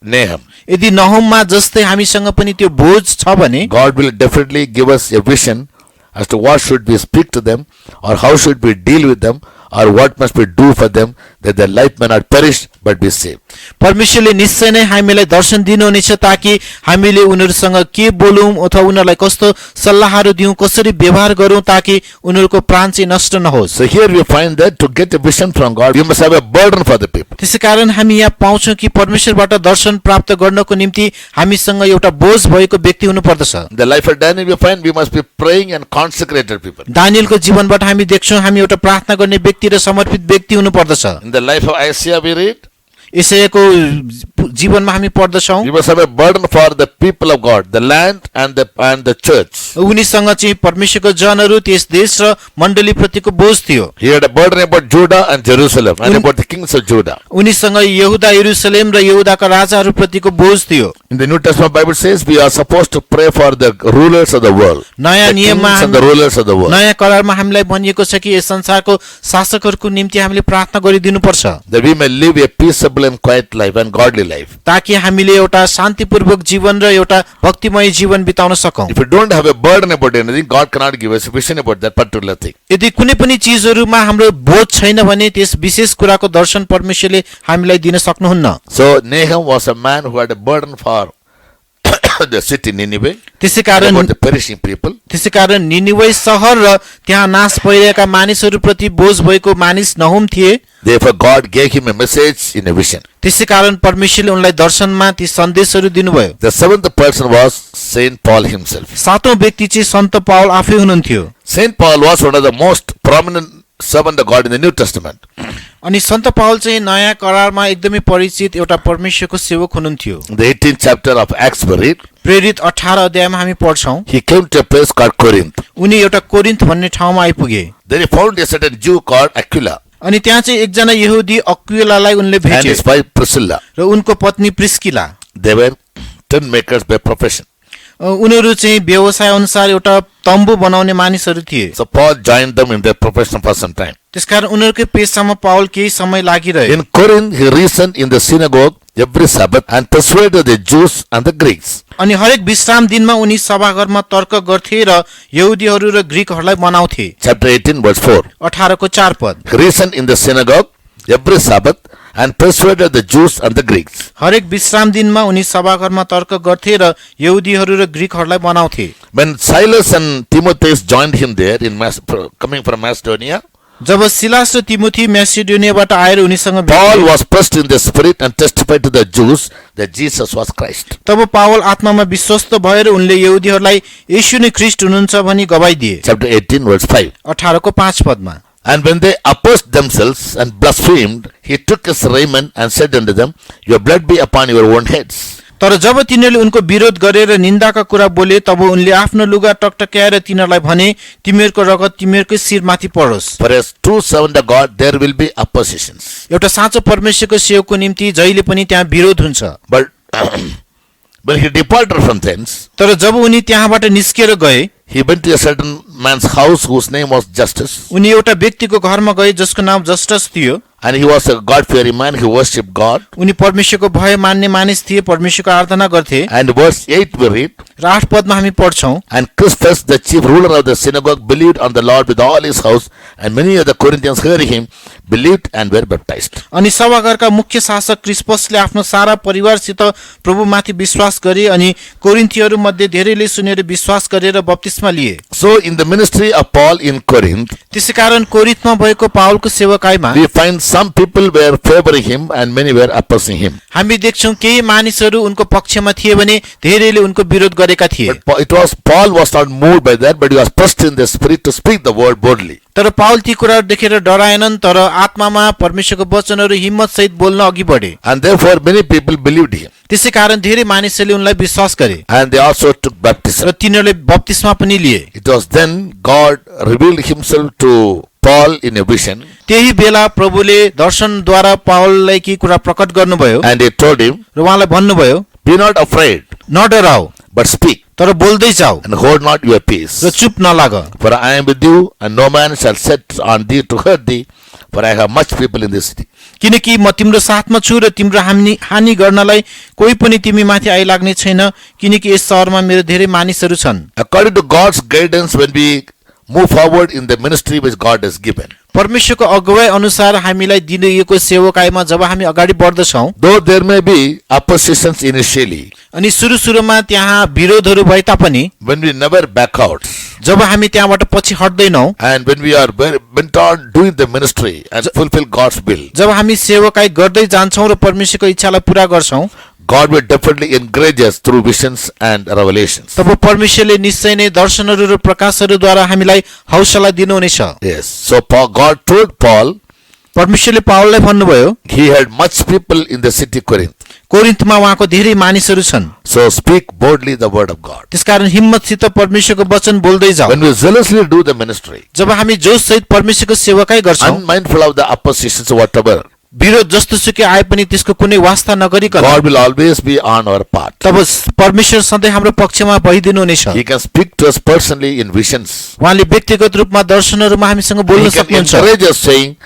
[SPEAKER 1] Nahum,
[SPEAKER 2] यदि नहुममा जस्तै हामीसँग पनि त्यो बोझ छ भने,
[SPEAKER 1] God will definitely give us a vision as to what should we speak to them, or how should we deal with them, or what must we do for them that their life may not perish but be saved.
[SPEAKER 2] परमेश्वरले निश्चय नै हामीलाई दर्शन दिनुहुनेछ ताकि हामीले उनीहरूसँग के बोलौँ अथवा उनीहरूलाई कस्तो सल्लाहहरू दिउँ, कसरी व्यवहार गरौँ ताकि उनीहरूको प्राण चाहिँ नष्ट नहोस्।
[SPEAKER 1] So here we find that to get a vision from God, we must have a burden for the people.
[SPEAKER 2] त्यसै कारण हामी यहाँ पाउँछौँ कि परमेश्वरबाट दर्शन प्राप्त गर्नको निम्ति हामीसँग एउटा बोझ भएको व्यक्ति हुनु पर्दछ।
[SPEAKER 1] In the life of Daniel, we find we must be praying and consecrated people.
[SPEAKER 2] दानियलको जीवनबाट हामी देख्छौँ हामी एउटा प्रार्थना गर्ने व्यक्ति र समर्पित व्यक्ति हुनु पर्दछ।
[SPEAKER 1] In the life of Isaiah, we read,
[SPEAKER 2] यसैको जीवनमा हामी पढ्दछौँ
[SPEAKER 1] we must have a burden for the people of God, the land and the church.
[SPEAKER 2] उनीसँग चाहिँ परमेश्वरको जनहरू, त्यस देश र मण्डली प्रतिको बोझ थियो।
[SPEAKER 1] He had a burden about Judah and Jerusalem and about the kings of Judah.
[SPEAKER 2] उनीसँग यहुदा, यरुशलेम र यहुदाका राजाहरू प्रतिको बोझ थियो।
[SPEAKER 1] In the New Testament, Bible says we are supposed to pray for the rulers of the world,
[SPEAKER 2] नयाँ
[SPEAKER 1] the kings
[SPEAKER 2] नियममा
[SPEAKER 1] and the rulers of the world,
[SPEAKER 2] नयाँ करारमा हामीलाई भनिएको छ कि यस संसारको शासकहरूको निम्ति हामीले प्रार्थना गरिदिनु पर्छ
[SPEAKER 1] that we may live a peaceable and quiet life and godly life.
[SPEAKER 2] ताकि हामीले एउटा शान्तिपूर्वक जीवन र एउटा भक्तिमय जीवन बिताउन सकौँ।
[SPEAKER 1] If you don't have a burden about anything, God cannot give us a vision about that particular thing.
[SPEAKER 2] यदि कुनै पनि चिजहरूमा हाम्रो बोझ छैन भने त्यस विशेष कुराको दर्शन परमेश्वरले हामीलाई दिन सक्नुहुन्न।
[SPEAKER 1] So Nahum was a man who had a burden for the city Nineveh,
[SPEAKER 2] त्यसै
[SPEAKER 1] and
[SPEAKER 2] कारण
[SPEAKER 1] about the perishing people.
[SPEAKER 2] त्यसै कारण निनिवे सहर र त्यहाँ नाश भइरहेका मानिसहरूप्रति बोझ भएको मानिस नहुम थिए।
[SPEAKER 1] Therefore, God gave him a message in a vision.
[SPEAKER 2] त्यसै कारण परमेश्वरले उनलाई दर्शनमा ती सन्देशहरू दिनुभयो।
[SPEAKER 1] The seventh person was Saint Paul himself.
[SPEAKER 2] सातौं व्यक्ति चाहिँ सन्त पावल आफै हुनुहुन्थ्यो।
[SPEAKER 1] Saint Paul was one of the most prominent servant of God in the New Testament.
[SPEAKER 2] अनि सन्त पावल चाहिँ नयाँ करारमा एकदमै परिचित एउटा परमेश्वरको सेवक हुनुहुन्थ्यो।
[SPEAKER 1] In the 18th chapter of Acts we read,
[SPEAKER 2] प्रेरित 18 अध्यायमा हामी पढ्छौँ
[SPEAKER 1] he came to a place called Corinth.
[SPEAKER 2] उनी एउटा कोरिन्थ भन्ने ठाउँमा आइपुगे।
[SPEAKER 1] Then he found a certain Jew called Aquila
[SPEAKER 2] अनि त्यहाँ चाहिँ एकजना यहुदी अक्विलालाई उनले
[SPEAKER 1] and
[SPEAKER 2] भेटे
[SPEAKER 1] his wife Priscilla.
[SPEAKER 2] र उनको पत्नी Priscilla.
[SPEAKER 1] They were tent makers by profession.
[SPEAKER 2] उनीहरू चाहिँ व्यवसाय अनुसार एउटा तम्बु बनाउने मानिसहरू थिए।
[SPEAKER 1] So Paul joined them in their profession for some time.
[SPEAKER 2] त्यसकारण उनीहरूकै पेशामा पावल केही समय लागिरहे।
[SPEAKER 1] In Corinth, he reasoned in the synagogue every Sabbath and persuaded the Jews and the Greeks.
[SPEAKER 2] अनि हरेक विश्राम दिनमा उनी सभाघरमा तर्क गर्थे र यहुदीहरू र ग्रीकहरूलाई मनाउँथे।
[SPEAKER 1] Chapter 18 verse 4.
[SPEAKER 2] 18 को 4 पद।
[SPEAKER 1] He reasoned in the synagogue every Sabbath and persuaded the Jews and the Greeks.
[SPEAKER 2] हरेक विश्राम दिनमा उनी सभाघरमा तर्क गर्थे र यहुदीहरू र ग्रीकहरूलाई मनाउँथे।
[SPEAKER 1] When Silas and Timothy joined him there in coming from Macedonia,
[SPEAKER 2] जब सिलास र तिमोथी म्यासिडोनियाबाट आएर उनीसँग
[SPEAKER 1] Paul
[SPEAKER 2] भेटे,
[SPEAKER 1] was pressed in the spirit and testified to the Jews that Jesus was Christ.
[SPEAKER 2] तब पावल आत्मामा विश्वस्त भएर उनले यहुदीहरूलाई येशू नै ख्रीष्ट हुनुहुन्छ भनी गवाई दिए।
[SPEAKER 1] Chapter 18 verse 5.
[SPEAKER 2] 18 को 5 पदमा।
[SPEAKER 1] And when they opposed themselves and blasphemed, he took his raiment and said unto them, Your blood be upon your own heads.
[SPEAKER 2] तर जब तिनीहरूले उनको विरोध गरेर निन्दाका कुरा बोले तब उनले आफ्नो लुगा टकटक्याएर तिनीहरूलाई भने तिमीहरूको रगत तिमीहरूकै शिरमाथि परोस्।
[SPEAKER 1] For a true servant of God, there will be oppositions.
[SPEAKER 2] एउटा साँचो परमेश्वरको सेवकको निम्ति जहिले पनि त्यहाँ विरोध हुन्छ।
[SPEAKER 1] But when he departed from thence,
[SPEAKER 2] तर जब उनी त्यहाँबाट निस्केर गए
[SPEAKER 1] he went to a certain man's house whose name was Justus.
[SPEAKER 2] उनी एउटा व्यक्तिको घरमा गए जसको नाम जस्टस थियो।
[SPEAKER 1] And he was a God-fearing man, he worshipped God.
[SPEAKER 2] उनी परमेश्वरको भय मान्ने मानिस थिए, परमेश्वरको आराधना गर्थे।
[SPEAKER 1] And verse 8 we read,
[SPEAKER 2] र 8 पदमा हामी पढ्छौं,
[SPEAKER 1] And Crispus, the chief ruler of the synagogue, believed on the Lord with all his house, and many of the Corinthians hearing him, believed and were baptized.
[SPEAKER 2] अनि सभाघरका मुख्य शासक क्रिस्पसले आफ्नो सारा परिवारसित प्रभुमाथि विश्वास गरे अनि कोरिन्थीहरू मध्ये धेरैले सुनेर विश्वास गरेर बप्तिस्मा लिए।
[SPEAKER 1] So in the ministry of Paul in Corinth,
[SPEAKER 2] त्यसैकारण कोरिन्थमा भएको पावलको सेवकाईमा
[SPEAKER 1] we find some people were favoring him and many were opposing him.
[SPEAKER 2] हामी देख्छौं केही मानिसहरू उनको पक्षमा थिए भने धेरैले उनको विरोध गरेका थिए।
[SPEAKER 1] But Paul was not moved by that, but he was pressed in the spirit to speak the word boldly.
[SPEAKER 2] तर पावल ती कुराहरू देखेर डराएनन्, तर आत्मामा परमेश्वरको वचनहरू हिम्मत सहित बोल्न अघि बढे।
[SPEAKER 1] And therefore many people believed him.
[SPEAKER 2] त्यसैकारण धेरै मानिसहरूले उनलाई विश्वास गरे
[SPEAKER 1] And they also took baptism.
[SPEAKER 2] र तिनीहरूले बप्तिस्मा पनि लिए।
[SPEAKER 1] It was then God revealed himself to Paul in a vision.
[SPEAKER 2] त्यही बेला प्रभुले दर्शनद्वारा पावललाई के कुरा प्रकट गर्नुभयो
[SPEAKER 1] And he told him,
[SPEAKER 2] र उहाँलाई भन्नुभयो,
[SPEAKER 1] Be not afraid,
[SPEAKER 2] नडराऊ
[SPEAKER 1] but speak,
[SPEAKER 2] तर बोल्दै जाऊ
[SPEAKER 1] and hold not your peace.
[SPEAKER 2] र चुप नलाग।
[SPEAKER 1] For I am with you, and no man shall set on thee to hurt thee, for I have much people in this city.
[SPEAKER 2] किनकि म तिम्रो साथमा छु र तिम्रो हानि गर्नलाई कोही पनि तिमी माथि आइलाग्ने छैन, किनकि यस शहरमा मेरो धेरै मानिसहरू छन्।
[SPEAKER 1] According to God's guidance, when we move forward in the ministry which God has given,
[SPEAKER 2] परमेश्वरको अगुवाई अनुसार हामीलाई दिइएको सेवकाईमा जब हामी अगाडि बढ्दछौं,
[SPEAKER 1] though there may be oppositions initially,
[SPEAKER 2] अनि सुरु-सुरुमा त्यहाँ विरोधहरू भए तापनि
[SPEAKER 1] when we never back out,
[SPEAKER 2] जब हामी त्यहाँबाट पछि हट्दैनौं,
[SPEAKER 1] and when we are bent on doing the ministry and fulfill God's will,
[SPEAKER 2] जब हामी सेवकाई गर्दै जान्छौं र परमेश्वरको इच्छालाई पूरा गर्छौं,
[SPEAKER 1] God will definitely encourage us through visions and revelations.
[SPEAKER 2] तब परमेश्वरले निश्चय नै दर्शनहरू र प्रकाशहरूद्वारा हामीलाई हौसला दिनुहुनेछ।
[SPEAKER 1] Yes. So God told Paul,
[SPEAKER 2] परमेश्वरले पावललाई भन्नुभयो,
[SPEAKER 1] he had much people in the city Corinth.
[SPEAKER 2] कोरिन्थमा उहाँको धेरै मानिसहरू छन्,
[SPEAKER 1] So speak boldly the word of God.
[SPEAKER 2] त्यसकारण हिम्मतसित परमेश्वरको वचन बोल्दै जाऊ।
[SPEAKER 1] When we zealously do the ministry,
[SPEAKER 2] जब हामी जोशसहित परमेश्वरको सेवाकाई गर्छौं,
[SPEAKER 1] unmindful of the oppositions whatever,
[SPEAKER 2] विरोध जस्तो सुकै आए पनि त्यसको कुनै वास्ता नगरिकन
[SPEAKER 1] God will always be on our part.
[SPEAKER 2] तब परमेश्वर सधैँ हाम्रो पक्षमा भइदिनु हुनेछ।
[SPEAKER 1] He can speak to us personally in visions.
[SPEAKER 2] उहाँले व्यक्तिगत रूपमा दर्शनहरूमा हामीसँग बोल्न
[SPEAKER 1] He can
[SPEAKER 2] सक्नुहुन्छ
[SPEAKER 1] encourage us saying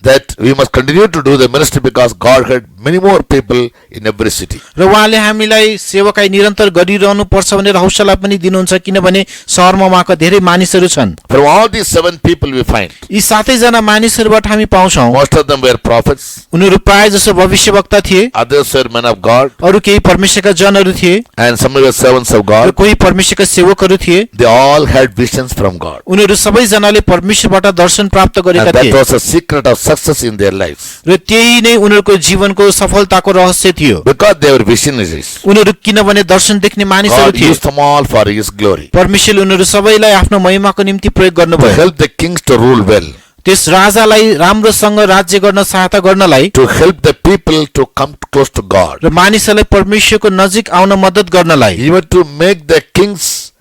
[SPEAKER 1] that we must continue to do the ministry because God had many more people in every city.
[SPEAKER 2] र उहाँले हामीलाई सेवाकाई निरन्तर गरिरहनु पर्छ भनेर हौसला पनि दिनुहुन्छ, किनभने शहरमा उहाँका धेरै मानिसहरू छन्।
[SPEAKER 1] From all these 7 people we find,
[SPEAKER 2] यी 7 जना मानिसहरूबाट हामी पाउँछौं,
[SPEAKER 1] most of them were prophets,
[SPEAKER 2] उनीहरू प्राय जसो भविष्यवक्ता थिए,
[SPEAKER 1] others were men of God,
[SPEAKER 2] अरू केही परमेश्वरका जनहरू थिए
[SPEAKER 1] and some were servants of
[SPEAKER 2] र
[SPEAKER 1] God.
[SPEAKER 2] कोही परमेश्वरका सेवकहरू थिए।
[SPEAKER 1] They all had visions from God.
[SPEAKER 2] उनीहरू सबैजनाले परमेश्वरबाट दर्शन प्राप्त गरेका
[SPEAKER 1] And that
[SPEAKER 2] थिए
[SPEAKER 1] was a secret of success in their lives.
[SPEAKER 2] र त्यही नै उनीहरूको जीवनको सफलताको रहस्य थियो।
[SPEAKER 1] Because they were visionaries,
[SPEAKER 2] उनीहरू किनभने दर्शन देख्ने मानिसहरू
[SPEAKER 1] God
[SPEAKER 2] थिए,
[SPEAKER 1] used them all for His glory.
[SPEAKER 2] परमेश्वरले उनीहरू सबैलाई आफ्नो महिमाको निम्ति प्रयोग
[SPEAKER 1] To
[SPEAKER 2] गर्नुभयो।
[SPEAKER 1] help the kings to rule well,
[SPEAKER 2] त्यस राजालाई राम्रोसँग राज्य गर्न सहायता गर्नलाई
[SPEAKER 1] to help the people to come close to God,
[SPEAKER 2] र मानिसहरूलाई परमेश्वरको नजिक आउन मद्दत गर्नलाई
[SPEAKER 1] even to make the kings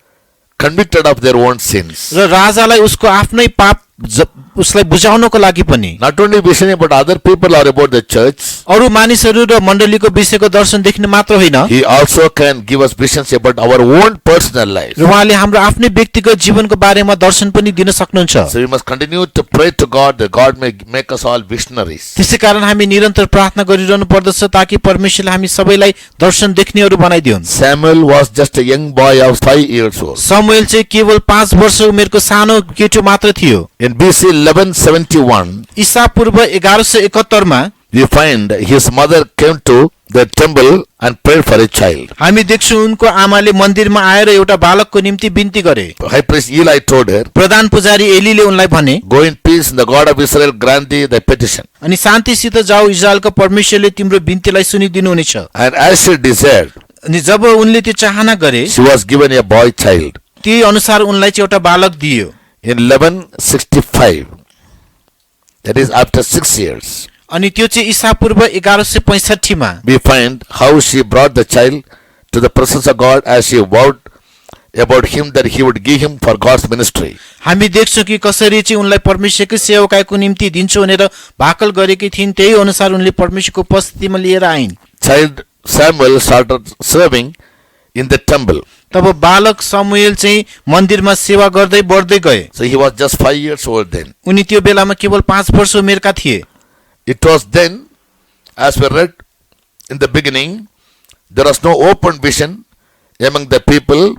[SPEAKER 1] convicted of their own sins.
[SPEAKER 2] र राजालाई उसको आफ्नै पाप उसलाई बुझाउनको लागि पनि
[SPEAKER 1] Not only visioning but other people are about the church.
[SPEAKER 2] अरू मानिसहरू र मण्डलीको विषयको दर्शन देख्ने मात्र होइन,
[SPEAKER 1] He also can give us visions about our own personal lives.
[SPEAKER 2] र उहाँले हाम्रो आफ्नै व्यक्तिगत जीवनको बारेमा दर्शन पनि दिन सक्नुहुन्छ।
[SPEAKER 1] So we must continue to pray to God that God may make us all visionaries.
[SPEAKER 2] त्यसैकारण हामी निरन्तर प्रार्थना गरिरहनु पर्दछ ताकि परमेश्वरले हामी सबैलाई दर्शन देख्नेहरू बनाइदिउन्।
[SPEAKER 1] Samuel was just a young boy of 5 years old.
[SPEAKER 2] शमूएल चाहिँ केवल 5 वर्ष उमेरको सानो केटो मात्र थियो।
[SPEAKER 1] In BC 1171,
[SPEAKER 2] ईसा पूर्व 1171 मा
[SPEAKER 1] we find his mother came to the temple and prayed for a child.
[SPEAKER 2] हामी देख्छौं उनको आमाले मन्दिरमा आएर एउटा बालकको निम्ति बिन्ती गरे।
[SPEAKER 1] High priest Eli told her,
[SPEAKER 2] प्रधान पुजारी एलीले उनलाई भने,
[SPEAKER 1] Go in peace, and the God of Israel grant thee thy petition.
[SPEAKER 2] अनि शान्तिसित जाऊ, इजरायलको परमेश्वरले तिम्रो बिन्तीलाई सुनिदिनु हुनेछ।
[SPEAKER 1] And as she desired,
[SPEAKER 2] अनि जब उनले त्यो चाहना गरे,
[SPEAKER 1] she was given a boy child.
[SPEAKER 2] त्यही अनुसार उनलाई चाहिँ एउटा बालक दियो।
[SPEAKER 1] In 1165, that is after 6 years,
[SPEAKER 2] अनि त्यो चाहिँ ईसा पूर्व 1165 मा
[SPEAKER 1] we find how she brought the child to the presence of God as she vowed about him that he would give him for God's ministry.
[SPEAKER 2] हामी देख्छौं कि कसरी चाहिँ उनलाई परमेश्वरको सेवाकाको निम्ति दिन्छु भनेर भाकल गरेकी थिइन्, त्यही अनुसार उनले परमेश्वरको उपस्थितिमा लिएर आइन्।
[SPEAKER 1] Child Samuel started serving in the temple.
[SPEAKER 2] तब बालक समुएल चाहिँ मन्दिरमा सेवा गर्दै बढ्दै गए।
[SPEAKER 1] So he was just 5 years old then.
[SPEAKER 2] उनी त्यो बेलामा केवल 5 वर्ष उमेरका थिए।
[SPEAKER 1] It was then, as we read in the beginning, there was no open vision among the people,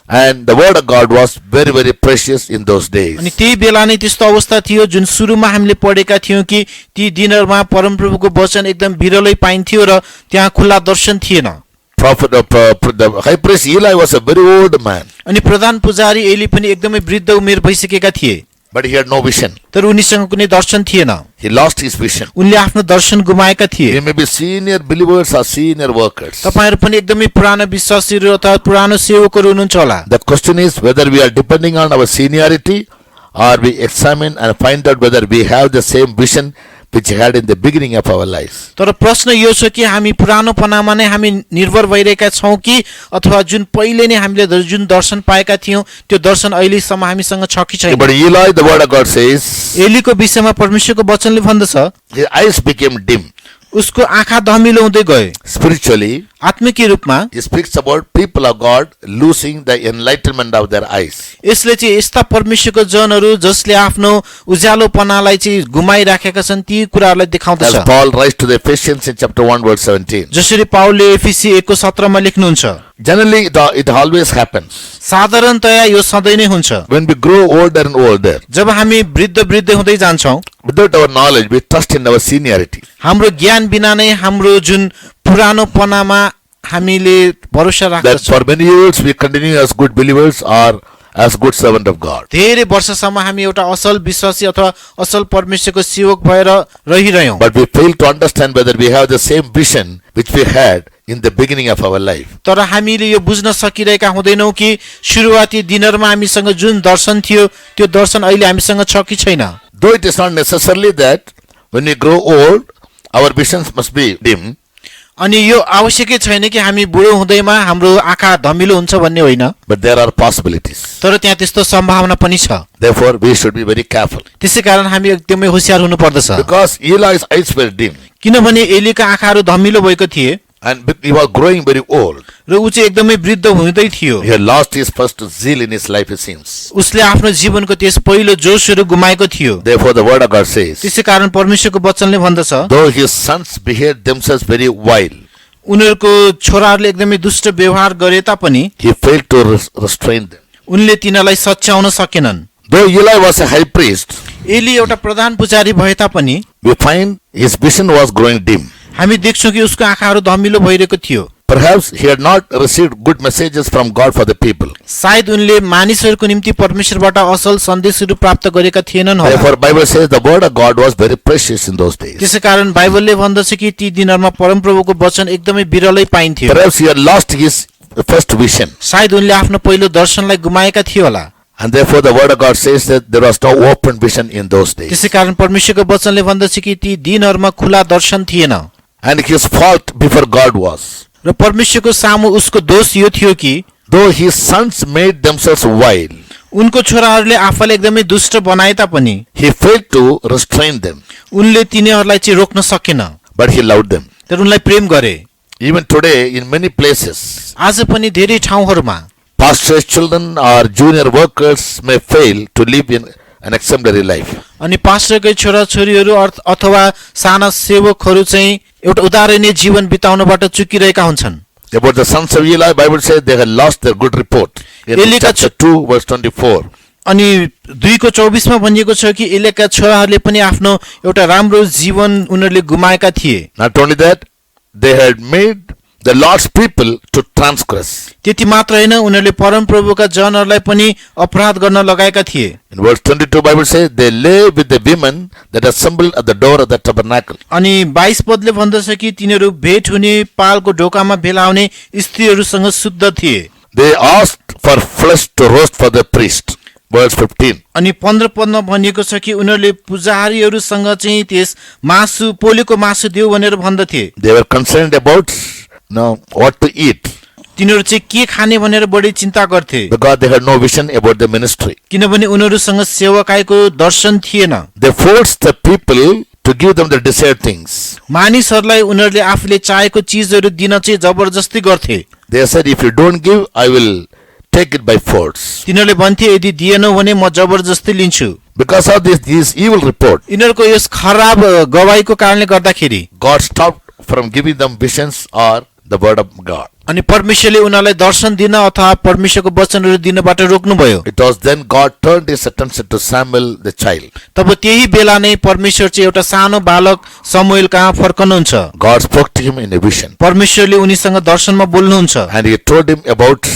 [SPEAKER 1] and the word of God was very, very precious in those days.
[SPEAKER 2] अनि त्यही बेला नै त्यस्तो अवस्था थियो जुन सुरुमा हामीले पढेका थियौं कि ती दिनहरुमा परमप्रभुको वचन एकदम बिरलै पाइन्थ्यो र त्यहाँ खुला दर्शन थिएन।
[SPEAKER 1] The high priest Eli was a very old man,
[SPEAKER 2] अनि प्रधान पुजारी एली पनि एकदमै वृद्ध उमेर भइसकेका थिए,
[SPEAKER 1] but he had no vision.
[SPEAKER 2] तर उनीसँग कुनै दर्शन थिएन।
[SPEAKER 1] He lost his vision.
[SPEAKER 2] उनले आफ्नो दर्शन गुमाएका थिए।
[SPEAKER 1] He may be senior believers or senior workers.
[SPEAKER 2] तपाईहरु पनि एकदमै पुरानो विश्वासीहरु अथवा पुरानो सेवकहरु हुनुहुन्छ होला।
[SPEAKER 1] The question is whether we are depending on our seniority or we examine and find out whether we have the same vision which we had in the beginning of our lives.
[SPEAKER 2] तर प्रश्न यो छ कि हामी पुरानोपनामा नै हामी निर्भर भइरहेका छौं कि अथवा जुन पहिले नै हामीले जुन दर्शन पाएका थियौं त्यो दर्शन अहिलेसम्म हामीसँग छ कि छैन।
[SPEAKER 1] But Eli, the word of God says,
[SPEAKER 2] एलीको विषयमा परमेश्वरको वचनले भन्दछ
[SPEAKER 1] his eyes became dim.
[SPEAKER 2] उसको आँखा धमिलो हुँदै गए।
[SPEAKER 1] Spiritually,
[SPEAKER 2] आत्मिक रूपमा
[SPEAKER 1] he speaks about people of God losing the enlightenment of their eyes.
[SPEAKER 2] यसले चाहिँ यस्ता परमेश्वरको जनहरू जसले आफ्नो उज्यालोपनालाई चाहिँ गुमाइराखेका छन् ती कुराहरूलाई देखाउँदछ।
[SPEAKER 1] As Paul writes to the Ephesians in chapter 1 verse 17.
[SPEAKER 2] जसरी पाउलले एफिसी 1:17 मा लेख्नुहुन्छ,
[SPEAKER 1] Generally, it always happens.
[SPEAKER 2] साधारणतया यो सधैँ नै हुन्छ।
[SPEAKER 1] When we grow older and older,
[SPEAKER 2] जब हामी वृद्ध हुँदै जान्छौँ,
[SPEAKER 1] without our knowledge, we trust in our seniority.
[SPEAKER 2] हाम्रो ज्ञान बिना नै हाम्रो जुन पुरानोपनामा हामीले भरोसा
[SPEAKER 1] That
[SPEAKER 2] राख्दछौँ।
[SPEAKER 1] for many years we continue as good believers or as good servant of God.
[SPEAKER 2] धेरै वर्षसम्म हामी एउटा असल विश्वासी अथवा असल परमेश्वरको सेवक भएर रहिरह्यौं।
[SPEAKER 1] But we fail to understand whether we have the same vision which we had in the beginning of our life.
[SPEAKER 2] तर हामीले यो बुझ्न सकिरहेका हुँदैनौं कि सुरुवाती दिनहरुमा हामीसँग जुन दर्शन थियो त्यो दर्शन अहिले हामीसँग छ कि छैन।
[SPEAKER 1] Though it is not necessarily that when we grow old, our visions must be dim.
[SPEAKER 2] अनि यो आवश्यकै छैन कि हामी बुढो हुँदैमा हाम्रो आँखा धमिलो हुन्छ भन्ने होइन,
[SPEAKER 1] But there are possibilities.
[SPEAKER 2] तर त्यहाँ त्यस्तो सम्भावना पनि छ।
[SPEAKER 1] Therefore, we should be very careful.
[SPEAKER 2] त्यसैकारण हामी एकदमै होशियार हुनु पर्दछ।
[SPEAKER 1] Because Eli's eyes were dim
[SPEAKER 2] किनभने एलीका आँखाहरू धमिलो भएको थिए
[SPEAKER 1] and he was growing very old.
[SPEAKER 2] र ऊ चाहिँ एकदमै वृद्ध हुँदै थियो।
[SPEAKER 1] He had lost his first zeal in his life, it seems.
[SPEAKER 2] उसले आफ्नो जीवनको त्यस पहिलो जोशहरू गुमाएको थियो।
[SPEAKER 1] Therefore, the word of God says,
[SPEAKER 2] त्यसैकारण परमेश्वरको वचनले भन्दछ,
[SPEAKER 1] though his sons behaved themselves very vile,
[SPEAKER 2] उनीहरूको छोराहरूले एकदमै दुष्ट व्यवहार गरे तापनि
[SPEAKER 1] he failed to restrain them.
[SPEAKER 2] उनले तिनीलाई सच्याउन सकेनन्।
[SPEAKER 1] Though Eli was a high priest,
[SPEAKER 2] एली एउटा प्रधान पुजारी भए तापनि
[SPEAKER 1] we find his vision was growing dim.
[SPEAKER 2] हामी देख्छौं कि उसको आँखाहरू धमिलो भइरहेको थियो।
[SPEAKER 1] Perhaps he had not received good messages from God for the people.
[SPEAKER 2] सायद उनले मानिसहरूको निम्ति परमेश्वरबाट असल सन्देशहरू प्राप्त गरेका थिएनन् होला।
[SPEAKER 1] Therefore, Bible says the word of God was very precious in those days.
[SPEAKER 2] त्यसैकारण बाइबलले भन्दछ कि ती दिनहरुमा परमप्रभुको वचन एकदमै बिरलै पाइन्थ्यो।
[SPEAKER 1] Perhaps he had lost his first vision.
[SPEAKER 2] सायद उनले आफ्नो पहिलो दर्शनलाई गुमाएका थियो होला।
[SPEAKER 1] And therefore, the word of God says that there was no open vision in those days.
[SPEAKER 2] त्यसैकारण परमेश्वरको वचनले भन्दछ कि ती दिनहरुमा खुला दर्शन थिएन।
[SPEAKER 1] And his fault before God was,
[SPEAKER 2] र परमेश्वरको सामु उसको दोष यो थियो कि
[SPEAKER 1] though his sons made themselves vile,
[SPEAKER 2] उनको छोराहरूले आफूलाई एकदमै दुष्ट बनाए तापनि
[SPEAKER 1] he failed to restrain them,
[SPEAKER 2] उनले तिनीहरूलाई चाहिँ रोक्न सकेन,
[SPEAKER 1] but he loved them.
[SPEAKER 2] तर उनलाई प्रेम गरे।
[SPEAKER 1] Even today, in many places,
[SPEAKER 2] आज पनि धेरै ठाउँहरुमा
[SPEAKER 1] pastors' children or junior workers may fail to live in an exemplary life.
[SPEAKER 2] अनि पास्टरकै छोराछोरीहरू अथवा साना सेवकहरू चाहिँ एउटा उदाहरणीय जीवन बिताउनबाट चुकिरहेका हुन्छन्।
[SPEAKER 1] About the sons of Eli, Bible says they had lost their good report. In chapter 2, verse 24.
[SPEAKER 2] अनि 2:24 मा भनिएको छ कि एलीका छोराहरूले पनि आफ्नो एउटा राम्रो जीवन उनीहरूले गुमाएका थिए।
[SPEAKER 1] Not only that, they had made the Lord's people to transgress.
[SPEAKER 2] त्यति मात्र हैन, उनीहरूले परमप्रभुका जनहरूलाई पनि अपराध गर्न लगाएका थिए।
[SPEAKER 1] In verse 22, Bible says they lay with the women that assembled at the door of the tabernacle.
[SPEAKER 2] अनि 22 पदले भन्दछ कि तिनीहरू भेट हुने पालको ढोकामा भेला हुने स्त्रीहरूसँग शुद्ध थिए।
[SPEAKER 1] They asked for flesh to roast for the priest. verse 15.
[SPEAKER 2] अनि 15 पदमा भनिएको छ कि उनीहरूले पुजारीहरूसँग चाहिँ त्यस मासु पोलेको मासु देऊ भनेर भन्दथे।
[SPEAKER 1] They were concerned about what to eat
[SPEAKER 2] तिनीहरू चाहिँ के खाने भनेर बढी चिन्ता गर्थे,
[SPEAKER 1] because they had no vision about the ministry.
[SPEAKER 2] किनभने उनीहरूसँग सेवकाईको दर्शन थिएन।
[SPEAKER 1] They forced the people to give them the desired things.
[SPEAKER 2] मानिसहरूलाई उनीहरूले आफूले चाहेको चिजहरू दिन चाहिँ जबरजस्ती गर्थे।
[SPEAKER 1] They said, if you don't give, I will take it by force.
[SPEAKER 2] तिनीहरूले भन्थे यदि दिएनौ भने म जबरजस्ती लिन्छु।
[SPEAKER 1] Because of this evil report,
[SPEAKER 2] यिनीहरूको यस खराब गवाईको कारणले गर्दाखेरि
[SPEAKER 1] God stopped from giving them visions or the word of God.
[SPEAKER 2] अनि परमेश्वरले उनीहरूलाई दर्शन दिन अथवा परमेश्वरको वचनहरू दिनबाट रोक्नुभयो।
[SPEAKER 1] It was then God turned his attention to Samuel the child.
[SPEAKER 2] तब त्यही बेला नै परमेश्वर चाहिँ एउटा सानो बालक शमूएल कहाँ फर्कनुहुन्छ।
[SPEAKER 1] God spoke to him in a vision
[SPEAKER 2] परमेश्वरले उनीसँग दर्शनमा बोल्नुहुन्छ
[SPEAKER 1] and he told him about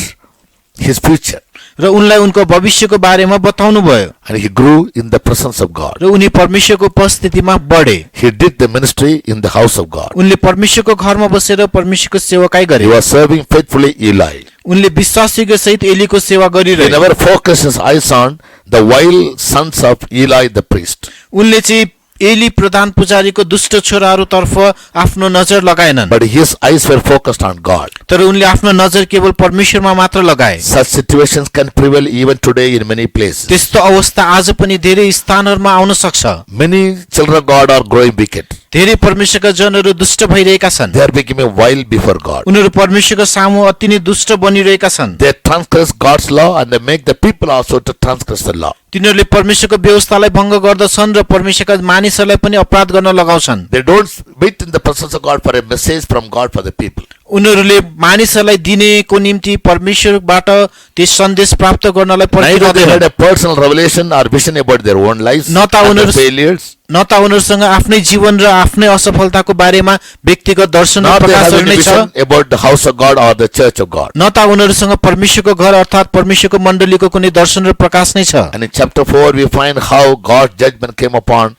[SPEAKER 1] his future,
[SPEAKER 2] र उनलाई उनको भविष्यको बारेमा बताउनु भयो
[SPEAKER 1] and he grew in the presence of God.
[SPEAKER 2] र उनी परमेश्वरको उपस्थितिमा बढे।
[SPEAKER 1] He did the ministry in the house of God.
[SPEAKER 2] उनले परमेश्वरको घरमा बसेर परमेश्वरको सेवाकाई
[SPEAKER 1] He
[SPEAKER 2] गरे।
[SPEAKER 1] was serving faithfully Eli.
[SPEAKER 2] उनले विश्वासीको सहित एलीको सेवा
[SPEAKER 1] He
[SPEAKER 2] गरिरहे।
[SPEAKER 1] never focused his eyes on the vile sons of Eli the priest.
[SPEAKER 2] उनले चाहिँ एली प्रधान पुजारीको दुष्ट छोराहरूतर्फ आफ्नो नजर लगाएनन्,
[SPEAKER 1] But his eyes were focused on God.
[SPEAKER 2] तर उनले आफ्नो नजर केवल परमेश्वरमा मात्र लगाए।
[SPEAKER 1] Such situations can prevail even today in many places.
[SPEAKER 2] त्यस्तो अवस्था आज पनि धेरै स्थानहरूमा आउन सक्छ।
[SPEAKER 1] Many children of God are growing wicked.
[SPEAKER 2] धेरै परमेश्वरका जनहरू दुष्ट भइरहेका छन्।
[SPEAKER 1] They are becoming vile before God.
[SPEAKER 2] उनीहरू परमेश्वरको सामु अति नै दुष्ट बनिरहेका छन्।
[SPEAKER 1] They transgress God's law and they make the people also to transgress the law.
[SPEAKER 2] तिनीहरूले परमेश्वरको व्यवस्थालाई भङ्ग गर्दछन् र परमेश्वरका मानिसहरूलाई पनि अपराध गर्न लगाउँछन्।
[SPEAKER 1] They don't wait in the presence of God for a message from God for the people.
[SPEAKER 2] उनीहरूले मानिसहरूलाई दिनेको निम्ति परमेश्वरबाट त्यस सन्देश प्राप्त गर्नलाई
[SPEAKER 1] Neither they had
[SPEAKER 2] पर्खिरहँदैनन्।
[SPEAKER 1] a personal revelation or vision about their own lives
[SPEAKER 2] न त
[SPEAKER 1] and their
[SPEAKER 2] उनीहरू
[SPEAKER 1] failures.
[SPEAKER 2] न त उनीहरूसँग आफ्नै जीवन र आफ्नै असफलताको बारेमा व्यक्तिगत दर्शन र
[SPEAKER 1] Not they have
[SPEAKER 2] प्रकाशहरू
[SPEAKER 1] any
[SPEAKER 2] नै छ,
[SPEAKER 1] vision about the house of God or the church of God.
[SPEAKER 2] न त उनीहरूसँग परमेश्वरको घर अर्थात् परमेश्वरको मण्डलीको कुनै दर्शन र प्रकाश नै छ।
[SPEAKER 1] And in chapter 4 we find how God's judgment came upon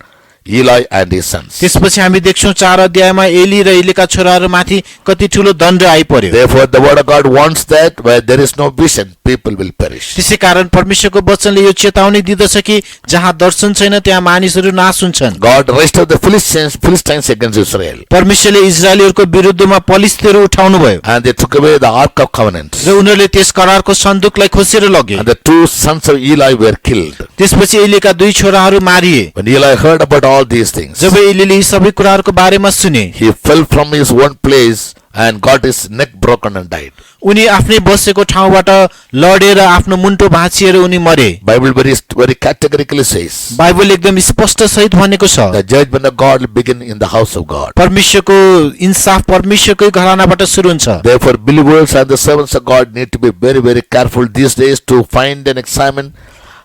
[SPEAKER 1] Eli and his sons.
[SPEAKER 2] त्यसपछि हामी देख्छौँ 4 अध्यायमा एली र एलीका छोराहरूमाथि कति ठुलो दण्ड आइपर्यो।
[SPEAKER 1] Therefore the word of God warns that where there is no vision, people will perish.
[SPEAKER 2] त्यसै कारण परमेश्वरको वचनले यो चेतावनी दिँदछ कि जहाँ दर्शन छैन त्यहाँ मानिसहरू नाश हुन्छन्।
[SPEAKER 1] God raised up the Philistines against Israel,
[SPEAKER 2] परमेश्वरले इजरायलीहरूको विरुद्धमा पलिस्तीहरू उठाउनु भयो
[SPEAKER 1] and they took away the Ark of Covenant,
[SPEAKER 2] र उनीहरूले त्यस करारको सन्दुकलाई खोसेर लगे।
[SPEAKER 1] and the 2 sons of Eli were killed.
[SPEAKER 2] त्यसपछि एलीका 2 छोराहरू मारिए।
[SPEAKER 1] When Eli heard about all these things,
[SPEAKER 2] जब एलीले यी सबै कुराहरूको बारेमा सुने,
[SPEAKER 1] he fell from his own place and got his neck broken and died.
[SPEAKER 2] उनी आफ्नै बसेको ठाउँबाट लडेर आफ्नो मुन्टो भाँचिएर उनी मरे।
[SPEAKER 1] Bible very categorically says
[SPEAKER 2] Bible एकदम स्पष्ट सहित भनेको छ
[SPEAKER 1] the judgment of God will begin in the house of God.
[SPEAKER 2] परमेश्वरको इन्साफ परमेश्वरकै घरानाबाट सुरु हुन्छ।
[SPEAKER 1] Therefore believers and the servants of God need to be very, very careful these days to find and examine